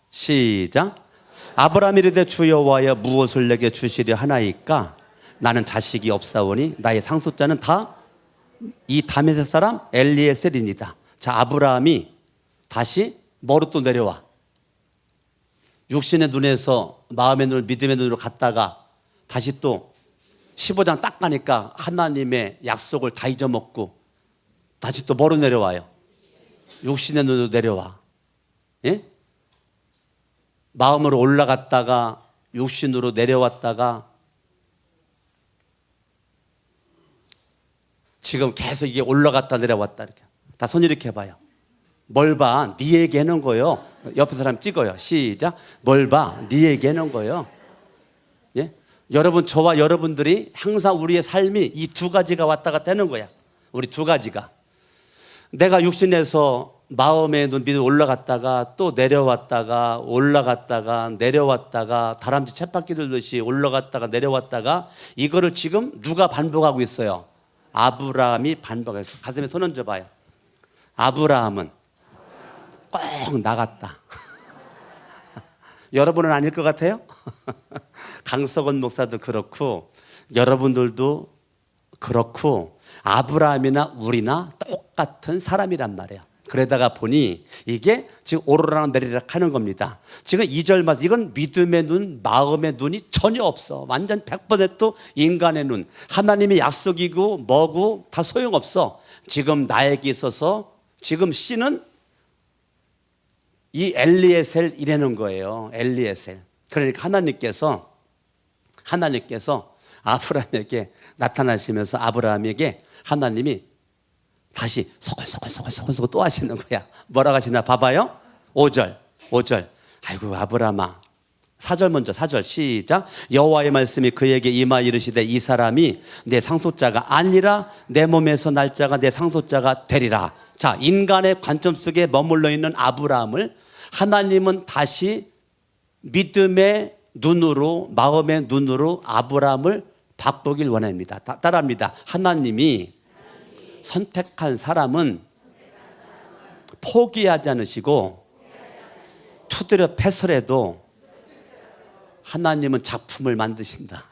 시작. 아브라함이 이르되 주 여호와여 무엇을 내게 주시려 하나이까? 나는 자식이 없사오니 나의 상속자는 다 이 다메섹 사람 엘리에셀이니이다. 자, 아브라함이 다시 뭐로 또 내려와? 육신의 눈에서 마음의 눈, 믿음의 눈으로 갔다가 다시 또 15장 딱 가니까 하나님의 약속을 다 잊어먹고 다시 또 뭐로 내려와요? 육신의 눈으로 내려와. 예? 마음으로 올라갔다가 육신으로 내려왔다가 지금 계속 이게 올라갔다 내려왔다. 이렇게 다 손 이렇게 해봐요. 뭘 봐? 네 얘기하는 거요. 옆에 사람 찍어요. 시작. 뭘 봐? 네 얘기하는 거요. 예? 여러분, 저와 여러분들이 항상 우리의 삶이 이 두 가지가 왔다 갔다 하는 거야. 우리 두 가지가. 내가 육신에서 마음의 눈 밑으로 올라갔다가 또 내려왔다가 올라갔다가 내려왔다가 다람쥐 쳇바퀴 들듯이 올라갔다가 내려왔다가 이거를 지금 누가 반복하고 있어요? 아브라함이 반복했어. 가슴에 손 얹어봐요. 아브라함은 꼭 나갔다. 여러분은 아닐 것 같아요? 강석원 목사도 그렇고 여러분들도 그렇고 아브라함이나 우리나 똑같은 사람이란 말이에요. 그러다가 보니 이게 지금 오르락 내리락 하는 겁니다. 지금 2절 말씀, 이건 믿음의 눈, 마음의 눈이 전혀 없어. 완전 100% 인간의 눈. 하나님의 약속이고 뭐고 다 소용없어. 지금 나에게 있어서 지금 씨는 이 엘리에셀이라는 거예요. 엘리에셀. 그러니까 하나님께서 아브라함에게 나타나시면서 아브라함에게 하나님이 다시 소글소글 또 하시는 거야. 뭐라고 하시나 봐봐요. 5절. 아이고 아브라함아. 4절 먼저. 4절 시작. 여호와의 말씀이 그에게 임하 이르시되 이 사람이 내 상속자가 아니라 내 몸에서 날 자가 내 상속자가 되리라. 자, 인간의 관점 속에 머물러 있는 아브라함을 하나님은 다시 믿음의 눈으로, 마음의 눈으로 아브라함을 바꾸길 원합니다. 따라합니다. 하나님이 선택한 사람은 포기하지 않으시고 투드려 패설해도 하나님은 작품을 만드신다.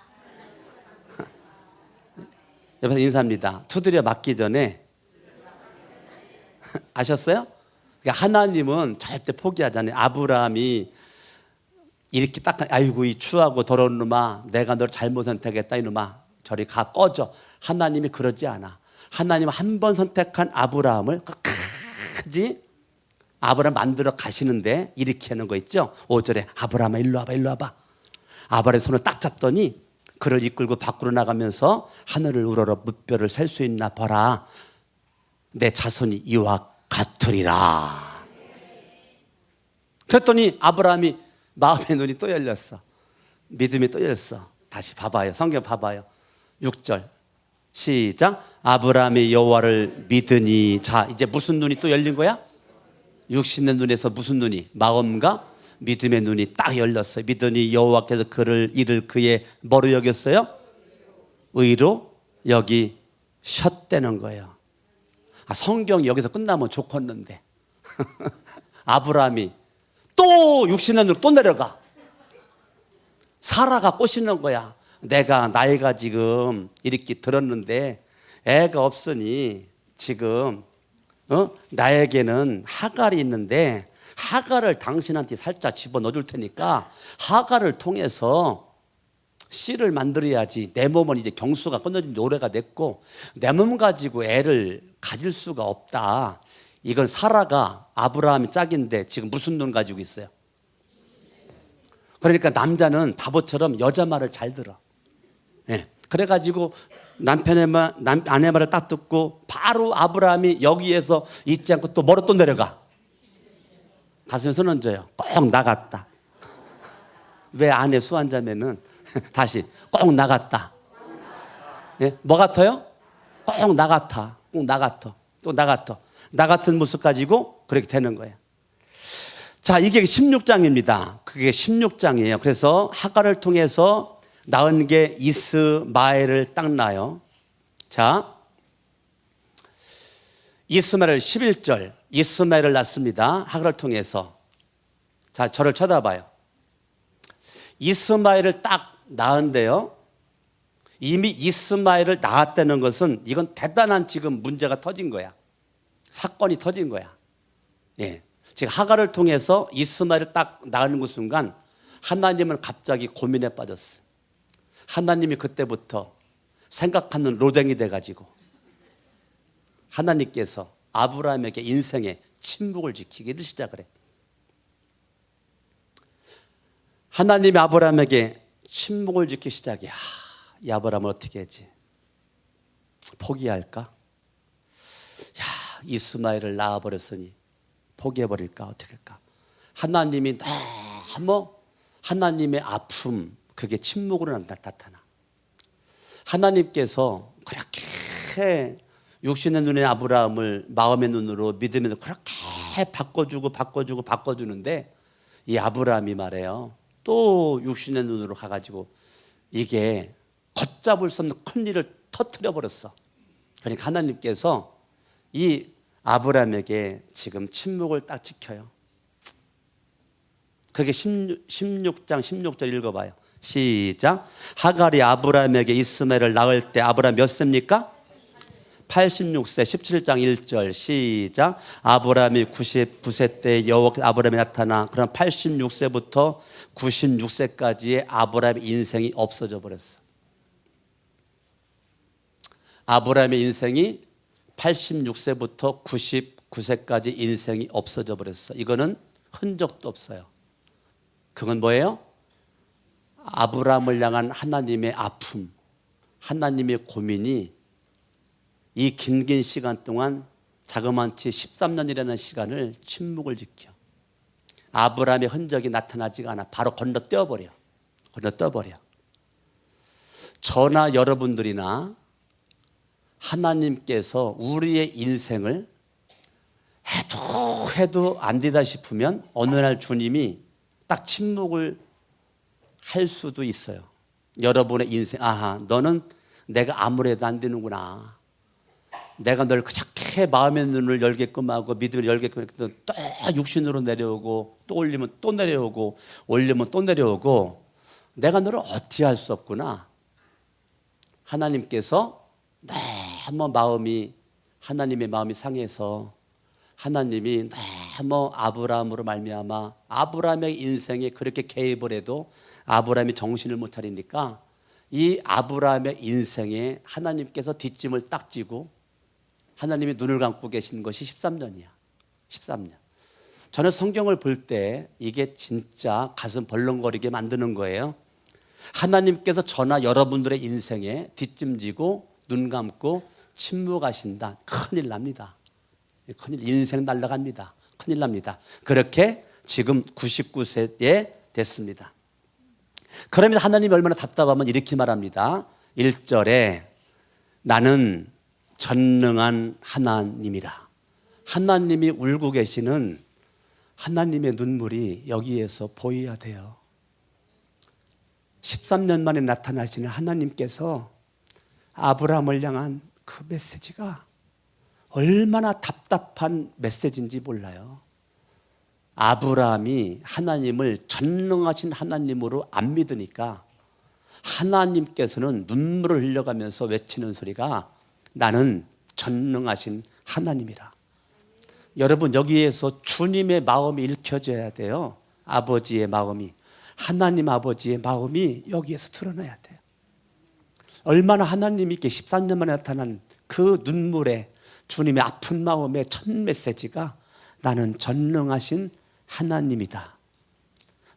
옆에서 인사합니다. 투드려 맞기 전에 아셨어요? 그러니까 하나님은 절대 포기하지 않아요. 아브라함이 이렇게 딱 아이고 이 추하고 더러운 놈아 내가 널 잘못 선택했다 이놈아 저리 가 꺼져. 하나님이 그러지 않아. 하나님은 한 번 선택한 아브라함을 끝까지 아브라함 만들어 가시는데 이렇게 하는 거 있죠. 5절에 아브라함아 일로 와봐. 아브라함의 손을 딱 잡더니 그를 이끌고 밖으로 나가면서 하늘을 우러러 무뼈를 셀 수 있나 봐라. 내 자손이 이와 같으리라. 그랬더니 아브라함이 마음의 눈이 또 열렸어. 믿음이 또 열렸어. 다시 봐봐요. 성경 봐봐요. 6절 시작. 아브라함이 여호와를 믿으니. 자, 이제 무슨 눈이 또 열린 거야? 육신의 눈에서 무슨 눈이? 마음과 믿음의 눈이 딱 열렸어요. 믿으니 여호와께서 그를 이를 그의 뭐로 여겼어요? 의로 여기셨다는 거예요. 성경이 여기서 끝나면 좋겠는데 아브라함이 또 육신의 눈으로 또 내려가. 사라가 꼬시는 거야. 내가 나이가 지금 이렇게 들었는데 애가 없으니 지금 나에게는 하갈이 있는데 하갈을 당신한테 살짝 집어넣어 줄 테니까 하갈을 통해서 씨를 만들어야지. 내 몸은 이제 경수가 끊어진 지 오래가 됐고 내 몸 가지고 애를 가질 수가 없다. 이건 사라가 아브라함이 짝인데 지금 무슨 눈 가지고 있어요? 그러니까 남자는 바보처럼 여자 말을 잘 들어. 예. 그래가지고 아내 말을 딱 듣고 바로 아브라함이 여기에서 있지 않고 또 뭐로 또 내려가? 가슴에 손 얹어요. 꼭 나갔다. 왜 아내 수환자면은 다시 꼭 나갔다. 예? 뭐 같아요? 꼭 나갔다. 꼭 나갔다. 또 나갔다. 나 같은 모습 가지고 그렇게 되는 거예요. 자, 이게 16장입니다. 그게 16장이에요. 그래서 하갈을 통해서 낳은 게 이스마엘을 딱 낳아요. 자, 이스마엘 11절 이스마엘을 낳습니다. 하갈을 통해서. 자, 저를 쳐다봐요. 이스마엘을 딱 낳은데요, 이미 이스마엘을 낳았다는 것은 이건 대단한 지금 문제가 터진 거야. 사건이 터진 거야. 예. 지금 하갈을 통해서 이스마엘을 딱 낳는 그 순간 하나님은 갑자기 고민에 빠졌어요. 하나님이 그때부터 생각하는 로댕이 돼가지고 하나님께서 아브라함에게 인생의 침묵을 지키기를 시작을 해. 하나님이 아브라함에게 침묵을 지키기 시작해. 이 아브라함을 어떻게 했지? 포기할까? 야, 이스마엘을 낳아버렸으니 포기해버릴까? 어떻게 할까? 하나님이 너무 하나님의 아픔, 그게 침묵으로 나타나. 하나님께서 그렇게 육신의 눈에 아브라함을 마음의 눈으로 믿음의 눈으로 그렇게 바꿔주는데 이 아브라함이 말해요. 또 육신의 눈으로 가가지고 이게 걷잡을 수 없는 큰 일을 터뜨려 버렸어. 그러니까 하나님께서 이 아브라함에게 지금 침묵을 딱 지켜요. 그게 16장 16절 읽어봐요. 시작. 하갈이 아브라함에게 이스마엘을 낳을 때 아브라함 몇 세입니까? 86세. 17장 1절 시작. 아브라함이 99세 때 여호와께서 아브라함에 나타나 그럼 86세부터 96세까지의 아브라함의 인생이 없어져 버렸어. 아브라함의 인생이 86세부터 99세까지 인생이 없어져 버렸어. 이거는 흔적도 없어요. 그건 뭐예요? 아브라함을 향한 하나님의 아픔, 하나님의 고민이 이 긴 시간 동안 자그마치 13년이라는 시간을 침묵을 지켜. 아브라함의 흔적이 나타나지가 않아. 바로 건너뛰어버려. 저나 여러분들이나 하나님께서 우리의 인생을 해도 안 되다 싶으면 어느 날 주님이 딱 침묵을 할 수도 있어요. 여러분의 인생, 아하, 너는 내가 아무래도 안 되는구나. 내가 널 그렇게 마음의 눈을 열게끔 하고 믿음을 열게끔 해도 또 육신으로 내려오고 또 올리면 또 내려오고 올리면 또 내려오고 내가 너를 어떻게 할 수 없구나. 하나님께서 너무 하나님의 마음이 상해서 하나님이 너무 아브라함으로 말미암아 아브라함의 인생에 그렇게 개입을 해도 아브라함이 정신을 못 차리니까 이 아브라함의 인생에 하나님께서 뒷짐을 딱 지고 하나님이 눈을 감고 계신 것이 13년이야. 13년. 저는 성경을 볼 때 이게 진짜 가슴 벌렁거리게 만드는 거예요. 하나님께서 저나 여러분들의 인생에 뒷짐지고 눈 감고 침묵하신다. 큰일 납니다. 큰일, 인생 날아갑니다. 큰일 납니다. 그렇게 지금 99세에 됐습니다. 그러면 하나님이 얼마나 답답하면 이렇게 말합니다. 1절에 나는 전능한 하나님이라. 하나님이 울고 계시는 하나님의 눈물이 여기에서 보여야 돼요. 13년 만에 나타나시는 하나님께서 아브라함을 향한 그 메시지가 얼마나 답답한 메시지인지 몰라요. 아브라함이 하나님을 전능하신 하나님으로 안 믿으니까 하나님께서는 눈물을 흘려가면서 외치는 소리가 나는 전능하신 하나님이라. 여러분, 여기에서 주님의 마음이 읽혀져야 돼요. 아버지의 마음이, 하나님 아버지의 마음이 여기에서 드러나야 돼요. 얼마나 하나님께 13년 만에 나타난 그 눈물에 주님의 아픈 마음의 첫 메시지가 나는 전능하신 하나님이다.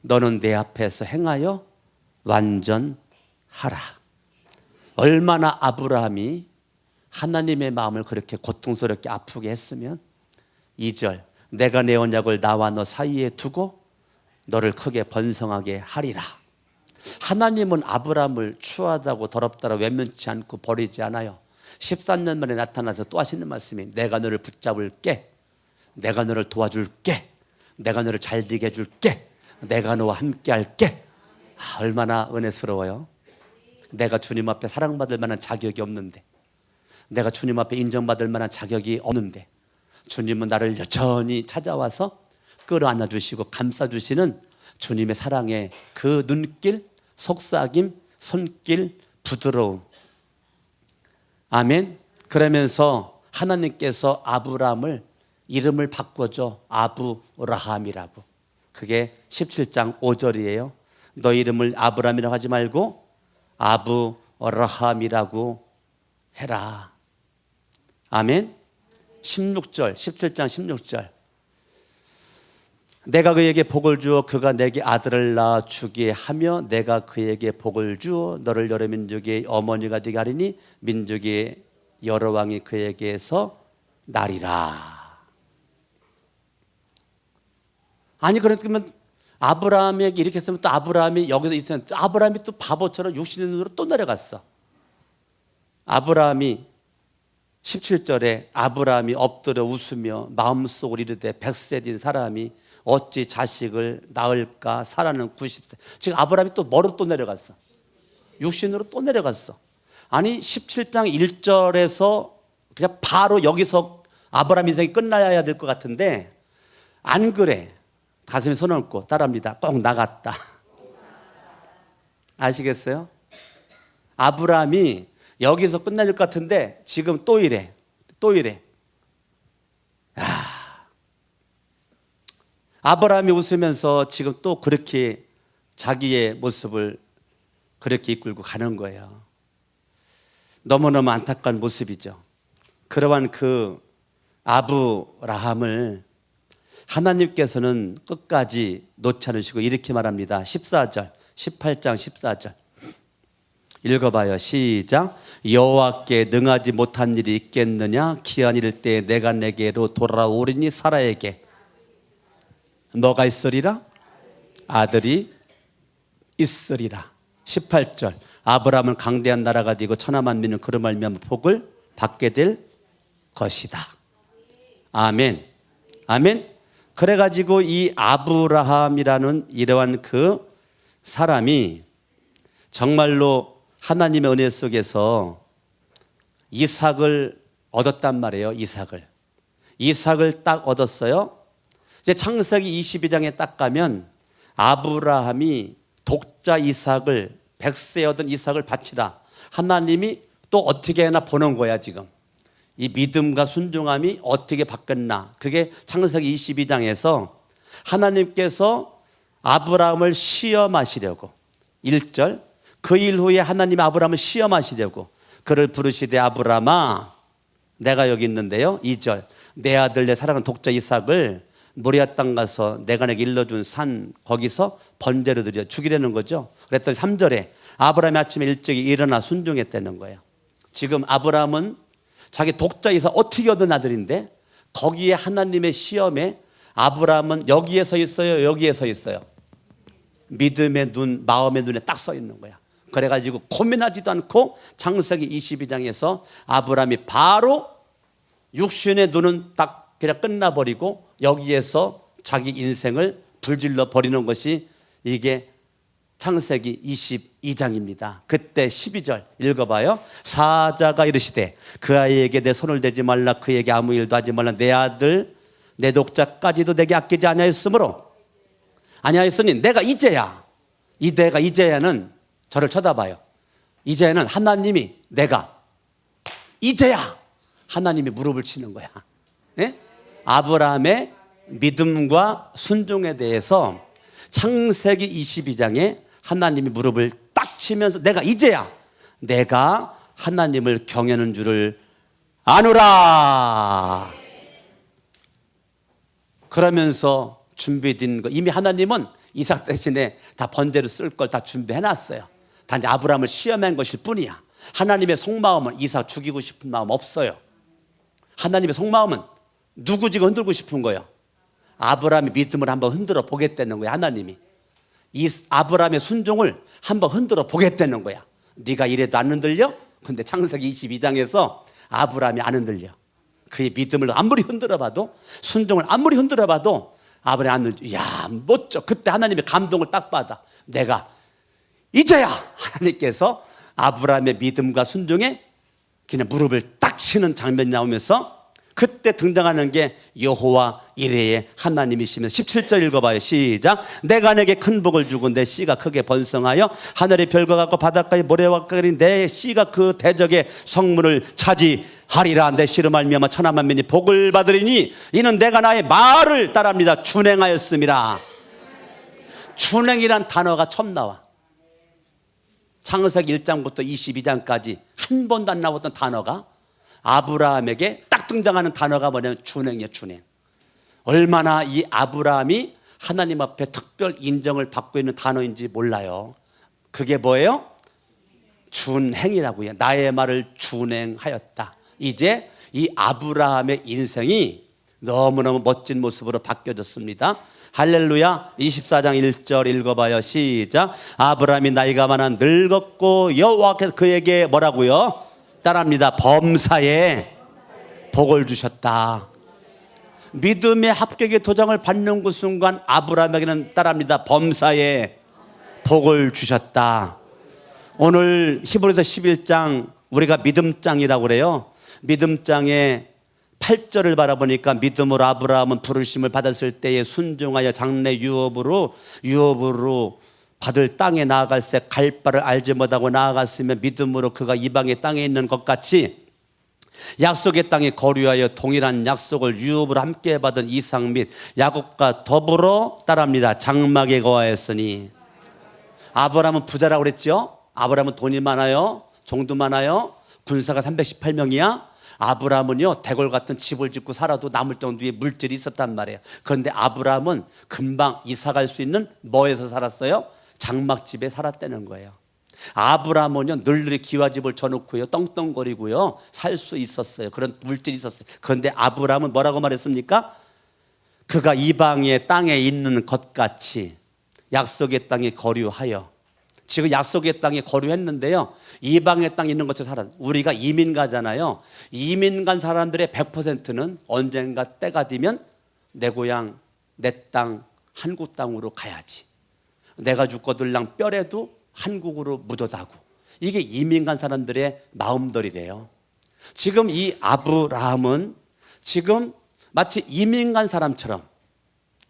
너는 내 앞에서 행하여 완전하라. 얼마나 아브라함이 하나님의 마음을 그렇게 고통스럽게 아프게 했으면 2절, 내가 내 언약을 나와 너 사이에 두고 너를 크게 번성하게 하리라. 하나님은 아브라함을 추하다고 더럽다고 외면치 않고 버리지 않아요. 13년 만에 나타나서 또 하시는 말씀이 내가 너를 붙잡을게, 내가 너를 도와줄게, 내가 너를 잘되게 해줄게, 내가 너와 함께 할게. 얼마나 은혜스러워요. 내가 주님 앞에 사랑받을 만한 자격이 없는데, 내가 주님 앞에 인정받을 만한 자격이 없는데 주님은 나를 여전히 찾아와서 끌어안아 주시고 감싸 주시는 주님의 사랑의 그 눈길, 속삭임, 손길, 부드러움. 아멘. 그러면서 하나님께서 아브라함을 이름을 바꿔줘. 아브라함이라고. 그게 17장 5절이에요. 너 이름을 아브라함이라고 하지 말고 아브라함이라고 해라. 아멘. 16절, 17장 16절. 내가 그에게 복을 주어 그가 내게 아들을 낳아 주게 하며 내가 그에게 복을 주어 너를 여러 민족의 어머니가 되게 하리니 민족의 여러 왕이 그에게서 나리라. 아니 그러면 아브라함에게 이렇게 했으면 또 아브라함이 여기서 있었는데 아브라함이 또 바보처럼 육신의 눈으로 또 내려갔어. 아브라함이 17절에 아브라함이 엎드려 웃으며 마음속으로 이르되 100세 된 사람이 어찌 자식을 낳을까. 사라는 90세. 지금 아브라함이 또 뭐로 또 내려갔어? 육신으로 또 내려갔어. 아니 17장 1절에서 그냥 바로 여기서 아브라함 인생이 끝나야 될 것 같은데 안 그래. 가슴에 손 얹고 따라합니다. 꼭 나갔다. 아시겠어요? 아브라함이 여기서 끝날 것 같은데 지금 또 이래. 또 이래. 아브라함이 웃으면서 지금 또 그렇게 자기의 모습을 그렇게 이끌고 가는 거예요. 너무너무 안타까운 모습이죠. 그러한 그 아브라함을 하나님께서는 끝까지 놓지 않으시고 이렇게 말합니다. 14절, 18장 14절 읽어봐요. 시작. 여호와께 능하지 못한 일이 있겠느냐. 기한 이를 때 내가 내게로 돌아오리니 사라에게 뭐가 있으리라? 아들이 있으리라. 18절 아브라함은 강대한 나라가 되고 천하만민은 그로 말미암아 복을 받게 될 것이다. 아멘. 아멘. 그래가지고 이 아브라함이라는 이러한 그 사람이 정말로 하나님의 은혜 속에서 이삭을 얻었단 말이에요. 이삭을 딱 얻었어요. 이제 창세기 22장에 딱 가면 아브라함이 독자 이삭을 100세 얻은 이삭을 바치라. 하나님이 또 어떻게 하나 보는 거야 지금. 이 믿음과 순종함이 어떻게 바뀌었나. 그게 창세기 22장에서 하나님께서 아브라함을 시험하시려고 1절 그 일 후에 하나님이 아브라함을 시험하시려고 그를 부르시되 아브라함아 내가 여기 있는데요. 2절 내 아들 내 사랑하는 독자 이삭을 모리아 땅 가서 내가 내게 일러준 산 거기서 번제로 드려 죽이려는 거죠. 그랬더니 3절에 아브라함이 아침에 일찍이 일어나 순종했다는 거예요. 지금 아브라함은 자기 독자 이삭 어떻게 얻은 아들인데 거기에 하나님의 시험에 아브라함은 여기에 서 있어요. 여기에 서 있어요. 믿음의 눈, 마음의 눈에 딱 서 있는 거야. 그래가지고 고민하지도 않고 창세기 22장에서 아브라함이 바로 육신의 눈은 딱 그냥 끝나버리고 여기에서 자기 인생을 불질러 버리는 것이 이게 창세기 22장입니다. 그때 12절 읽어봐요. 사자가 이르시되 그 아이에게 내 손을 대지 말라. 그에게 아무 일도 하지 말라. 내 아들 내 독자까지도 내게 아끼지 아니하였으니 내가 이제야는 저를 쳐다봐요. 이제는 하나님이 내가 이제야 하나님이 무릎을 치는 거야. 예? 아브라함의 믿음과 순종에 대해서 창세기 22장에 하나님이 무릎을 딱 치면서 내가 이제야 내가 하나님을 경외하는 줄을 아노라. 그러면서 준비된 거 이미 하나님은 이삭 대신에 다 번제를 쓸 걸 다 준비해놨어요. 단지 아브라함을 시험한 것일 뿐이야. 하나님의 속마음은 이삭 죽이고 싶은 마음 없어요. 하나님의 속마음은 누구 지금 흔들고 싶은 거예요. 아브라함의 믿음을 한번 흔들어 보겠다는 거야. 하나님이 이 아브라함의 순종을 한번 흔들어 보겠다는 거야. 네가 이래도 안 흔들려? 근데 창세기 22장에서 아브라함이 안 흔들려. 그의 믿음을 아무리 흔들어 봐도, 순종을 아무리 흔들어 봐도 아브라함이 안 흔들려. 야, 멋져. 그때 하나님의 감동을 딱 받아. 내가 이제야 하나님께서 아브라함의 믿음과 순종에 그냥 무릎을 딱 치는 장면이 나오면서 그때 등장하는 게 여호와 이레의 하나님이시면서 17절 읽어봐요. 시작. 내가 내게 큰 복을 주고 내 씨가 크게 번성하여 하늘의 별과 같고 바닷가의 모래와 같으니 내 씨가 그 대적의 성문을 차지하리라. 내 씨로 말미암아 천하 만민이 복을 받으리니 이는 내가 나의 말을 따릅니다. 준행하였음이라. 준행이란 단어가 처음 나와. 창세기 1장부터 22장까지 한 번도 안 나왔던 단어가 아브라함에게 딱 등장하는 단어가 뭐냐면 준행이에요. 준행. 얼마나 이 아브라함이 하나님 앞에 특별 인정을 받고 있는 단어인지 몰라요. 그게 뭐예요? 준행이라고요. 나의 말을 준행하였다. 이제 이 아브라함의 인생이 너무너무 멋진 모습으로 바뀌어졌습니다. 할렐루야. 24장 1절 읽어봐요. 시작. 아브라함이 나이가 많아 늙었고 여호와께서 그에게 뭐라고요? 따라합니다. 범사에 복을 주셨다. 믿음의 합격의 도장을 받는 그 순간 아브라함에게는 따라합니다. 범사에 복을 주셨다. 오늘 히브리서 11장 우리가 믿음장이라고 그래요. 믿음장에 8절을 바라보니까 믿음으로 아브라함은 부르심을 받았을 때에 순종하여 장래 유업으로 받을 땅에 나아갈새 갈 바를 알지 못하고 나아갔으며 믿음으로 그가 이방의 땅에 있는 것 같이 약속의 땅에 거류하여 동일한 약속을 유업으로 함께 받은 이삭 및 야곱과 더불어 따라합니다. 장막에 거하였으니. 아브라함은 부자라고 그랬죠. 아브라함은 돈이 많아요. 종도 많아요. 군사가 318명이야. 아브라함은요 대궐 같은 집을 짓고 살아도 남을 정도의 물질이 있었단 말이에요. 그런데 아브라함은 금방 이사 갈 수 있는 뭐에서 살았어요? 장막집에 살았다는 거예요. 아브라함은요 늘늘이 기와집을 져놓고요 떵떵거리고요 살 수 있었어요. 그런 물질이 있었어요. 그런데 아브라함은 뭐라고 말했습니까? 그가 이방의 땅에 있는 것 같이 약속의 땅에 거류하여. 지금 약속의 땅에 거류했는데요 이방의 땅에 있는 것처럼 살아. 우리가 이민 가잖아요. 이민 간 사람들의 100%는 언젠가 때가 되면 내 고향 내 땅 한국 땅으로 가야지. 내가 죽거들랑 뼈래도 한국으로 묻어다고. 이게 이민 간 사람들의 마음들이래요. 지금 이 아브라함은 지금 마치 이민 간 사람처럼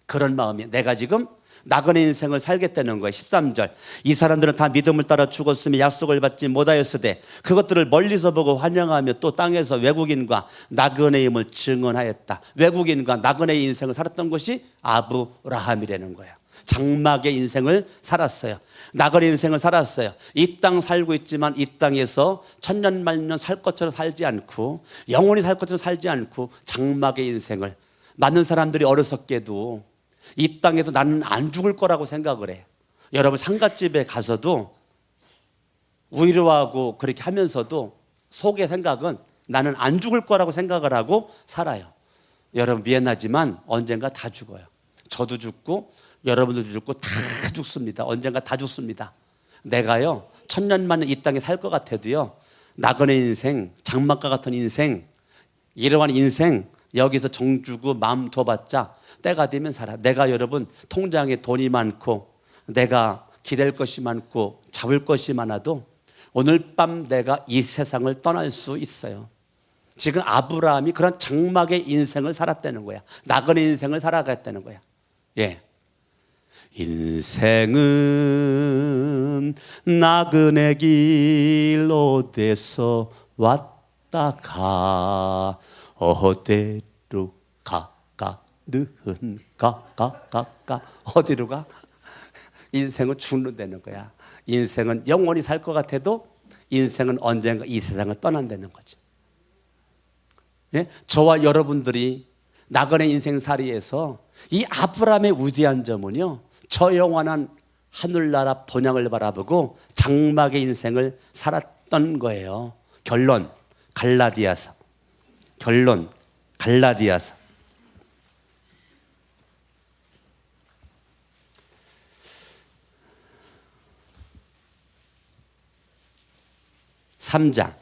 그런 마음이에요. 내가 지금 나그네 인생을 살겠다는 거예요. 13절. 이 사람들은 다 믿음을 따라 죽었으며 약속을 받지 못하였으되 그것들을 멀리서 보고 환영하며 또 땅에서 외국인과 나그네임을 증언하였다. 외국인과 나그네 인생을 살았던 것이 아브라함이라는 거예요. 장막의 인생을 살았어요. 나그네 인생을 살았어요. 이 땅 살고 있지만 이 땅에서 천년만년 살 것처럼 살지 않고 영원히 살 것처럼 살지 않고 장막의 인생을. 많은 사람들이 어리석게도 이 땅에서 나는 안 죽을 거라고 생각을 해. 여러분 상갓집에 가서도 위로하고 그렇게 하면서도 속의 생각은 나는 안 죽을 거라고 생각을 하고 살아요. 여러분 미안하지만 언젠가 다 죽어요. 저도 죽고 여러분들도 죽고 다 죽습니다. 언젠가 다 죽습니다. 내가요 천년만년 이 땅에 살 것 같아도요 나그네 인생, 장막과 같은 인생, 이러한 인생 여기서 정 주고 마음 둬봤자 때가 되면 살아. 내가 여러분 통장에 돈이 많고 내가 기댈 것이 많고 잡을 것이 많아도 오늘 밤 내가 이 세상을 떠날 수 있어요. 지금 아브라함이 그런 장막의 인생을 살았다는 거야. 나그네 인생을 살아갔다는 거야. 예. 인생은 나그네 길 어디서 왔다가 어디로 가가는 가가가가 어디로 가? 인생은 죽는다는 거야. 인생은 영원히 살 것 같아도 인생은 언젠가 이 세상을 떠난다는 거죠. 예? 저와 여러분들이 나그네 인생살이에서 이 아브라함의 위대한 점은요, 저 영원한 하늘나라 본향을 바라보고 장막의 인생을 살았던 거예요. 결론 갈라디아서. 결론 갈라디아서. 3장.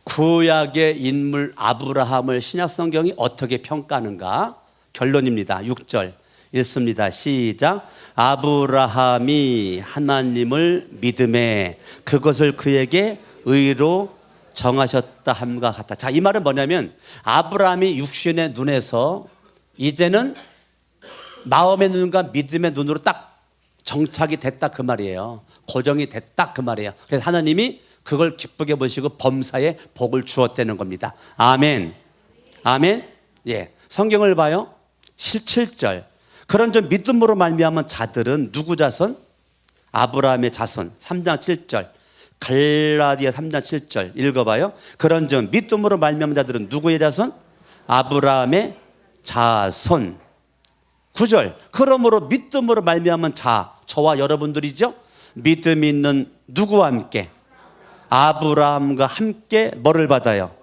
구약의 인물 아브라함을 신약성경이 어떻게 평가하는가? 결론입니다. 6절 읽습니다. 시작. 아브라함이 하나님을 믿음에 그것을 그에게 의로 정하셨다 함과 같다. 자, 이 말은 뭐냐면 아브라함이 육신의 눈에서 이제는 마음의 눈과 믿음의 눈으로 딱 정착이 됐다 그 말이에요. 고정이 됐다 그 말이에요. 그래서 하나님이 그걸 기쁘게 보시고 범사에 복을 주었다는 겁니다. 아멘. 아멘. 예. 성경을 봐요. 7절. 그런 점 믿음으로 말미암은 자들은 누구 자손? 아브라함의 자손. 3장 7절. 갈라디아 3장 7절 읽어봐요. 그런 점 믿음으로 말미암은 자들은 누구의 자손? 아브라함의 자손. 9절. 그러므로 믿음으로 말미암은 저와 여러분들이죠. 믿음이 있는 누구와 함께? 아브라함과 함께 뭐를 받아요?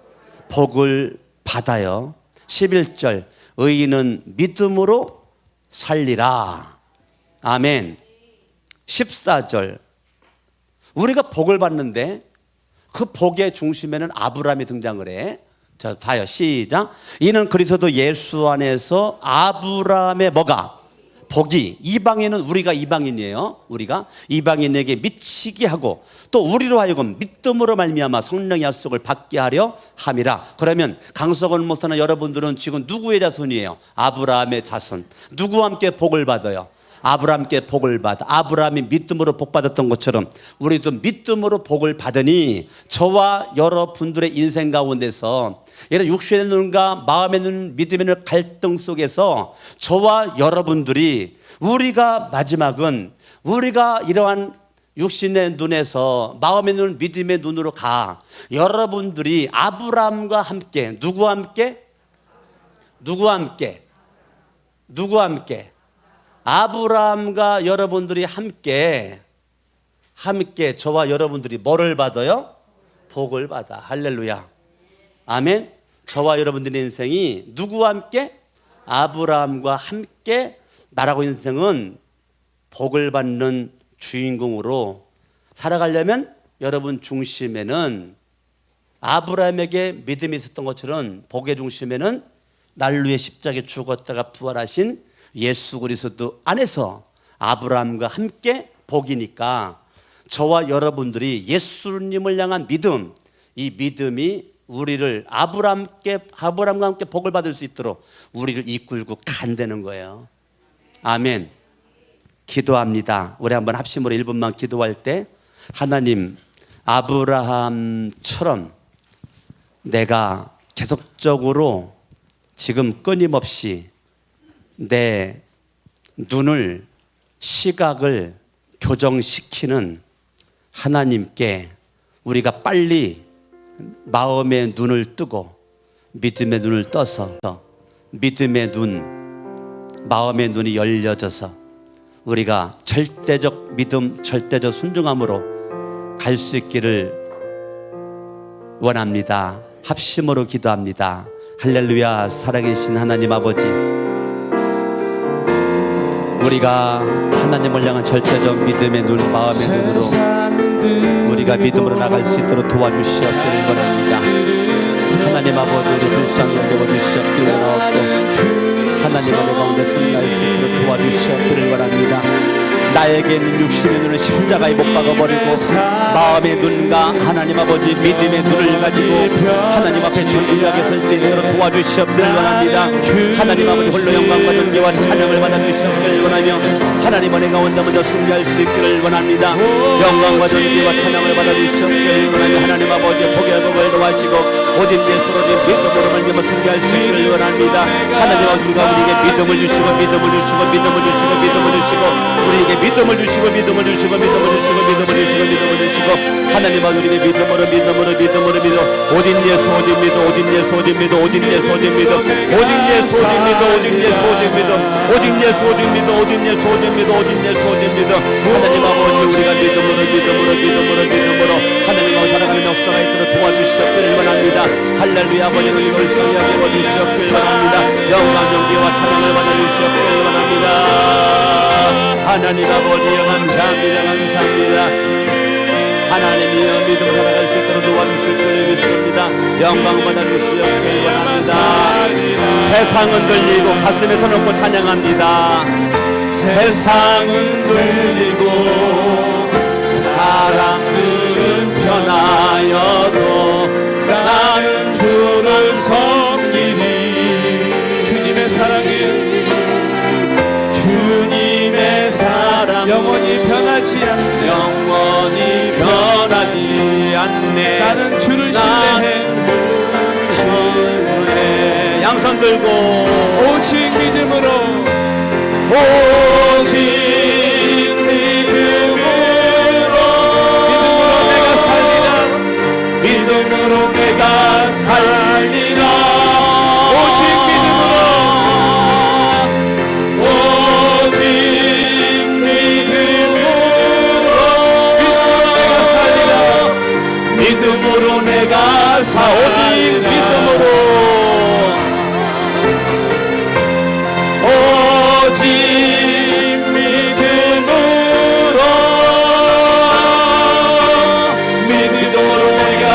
복을 받아요. 11절. 의인은 믿음으로 살리라. 아멘. 14절. 우리가 복을 받는데 그 복의 중심에는 아브라함이 등장을 해. 자, 봐요. 시작. 이는 그리스도 예수 안에서 아브라함의 뭐가? 복이. 이방인은 우리가 이방인이에요. 우리가 이방인에게 미치게 하고 또 우리로 하여금 믿음으로 말미암아 성령의 약속을 받게 하려 함이라. 그러면 강석원 목사나 여러분들은 지금 누구의 자손이에요? 아브라함의 자손. 누구와 함께 복을 받아요? 아브라함께 복을 받아. 아브라함이 믿음으로 복 받았던 것처럼 우리도 믿음으로 복을 받으니 저와 여러분들의 인생 가운데서 이런 육신의 눈과 마음의 눈, 믿음의 눈 갈등 속에서 저와 여러분들이 우리가 마지막은 우리가 이러한 육신의 눈에서 마음의 눈, 믿음의 눈으로 가. 여러분들이 아브라함과 함께 누구와 함께? 누구와 함께? 누구와 함께? 아브라함과 여러분들이 함께 저와 여러분들이 뭐를 받아요? 복을 받아. 할렐루야. 아멘. 저와 여러분들의 인생이 누구와 함께? 아브라함과 함께 나라고 인생은 복을 받는 주인공으로 살아가려면 여러분 중심에는 아브라함에게 믿음이 있었던 것처럼 복의 중심에는 난루의 십자가에 죽었다가 부활하신 예수 그리스도 안에서 아브라함과 함께 복이니까 저와 여러분들이 예수님을 향한 믿음, 이 믿음이 우리를 아브라함과 함께 복을 받을 수 있도록 우리를 이끌고 간다는 거예요. 아멘. 기도합니다. 우리 한번 합심으로 1분만 기도할 때 하나님, 아브라함처럼 내가 계속적으로 지금 끊임없이 내 눈을, 시각을 교정시키는 하나님께 우리가 빨리 마음의 눈을 뜨고 믿음의 눈을 떠서 믿음의 눈, 마음의 눈이 열려져서 우리가 절대적 믿음, 절대적 순종함으로 갈 수 있기를 원합니다. 합심으로 기도합니다. 할렐루야. 살아계신 하나님 아버지, 우리가 하나님을 향한 절대적 믿음의 눈, 마음의 눈으로 우리가 믿음으로 나갈 수 있도록 도와주시옵기를 원합니다. 하나님 아버지, 우리 불쌍히 여겨주시옵기를 원하옵고 하나님 우리 가운데 승리할 수 있도록 도와주시옵기를 원합니다. 나에게는 육신의 눈을 십자가에 못 박아버리고 마음의 눈과 하나님 아버지 믿음의 눈을 가지고 하나님 앞에 존귀하게 설 수 있도록 도와주시옵기를 원합니다. 하나님 아버지 홀로 영광과 존귀와 찬양을 받아주시옵기를 원하며 하나님 은혜가 온다 먼저 승리할 수 있기를 원합니다. 영광과 존귀와 찬양을 받아주시옵기를 원하며 하나님 아버지 복의 복을 도와주시고 오직 예수로 믿음으로 말미암아 승리할 수 있기를 원합니다. 하나님 아버지가 우리에게 믿음을 주시고 믿음을 주시고 믿음을 주시고 믿음을 주시고 우리에게 믿음을 주시고 믿음을 주시고 믿음을 주시고 믿음을 주시고 믿음을 주시고 하나님 아버지 우리에게 믿음으로 오직 예수 오직 믿음 오직 예수 오직 믿음 오직 예수 오직 믿음 오직 예수 오직 믿음 오직 예수 오직 믿음 오직 예수 오직 믿음 오직 예수 오직 믿음 오직 예수 오직 믿음 하나님 아버지 우리가 믿음으로 하나님 아버지 살아가는 역사가 있도록 도와주시옵기를 원합니다. 할렐루야 아버지를 놀성하게 해주시옵기를 원합니다. 영광 영기와 찬양을 받아주시옵기를 원합니다. 하나님 아버지 감사합니다. 하나님이여 믿음 살아갈 수 있도록 도와주실 줄 믿습니다. 영광 받아주시옵기를 원합니다. 세상은 들리고 가슴에 손 얹고 찬양합니다. 세상은 들리고 사람들은 변하여도 나는 주를 섬기니 주님의 사랑 영원히 변하지 않네. 나는 주를 신뢰해. 양손 들고 오직 믿음으로 내가 살리라. 믿음으로 내가 살리라. 오직 믿음으로 내가 오직 믿음으로 오직 믿음으로 내가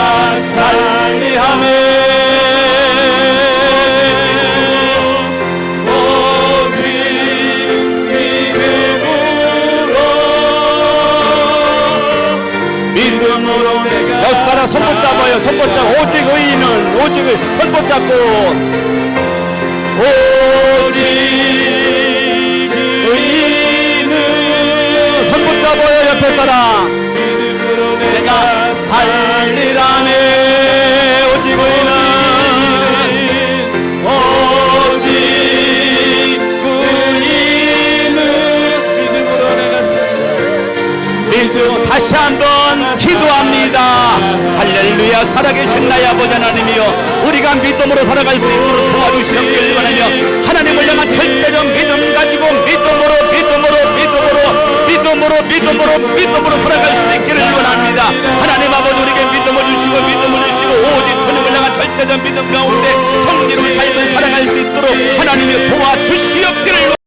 살리하며 오직 믿음으로 내가 여기서 손 붙잡아요. 손 붙잡고 오직 의인은 오직 손 붙잡고 오직 의인은 손 붙잡아요. 옆에 사람 내가 살리라네. 오직 의인은 오직 의인은 믿음으로 내가 믿음 다시 한번 기도합니다. 할렐루야. 살아계신 나의 아버지 하나님이여 우리가 믿음으로 살아갈 수 있도록 도와주시옵기를 원하며 하나님을 향한 절대적 믿음 가지고 믿음으로 살아갈 수 있기를 원합니다. 하나님 아버지 우리에게 믿음을 주시고 오직 주님을 향한 절대적 믿음 가운데 성리로 삶을 살아갈 수 있도록 하나님이 도와주시옵기를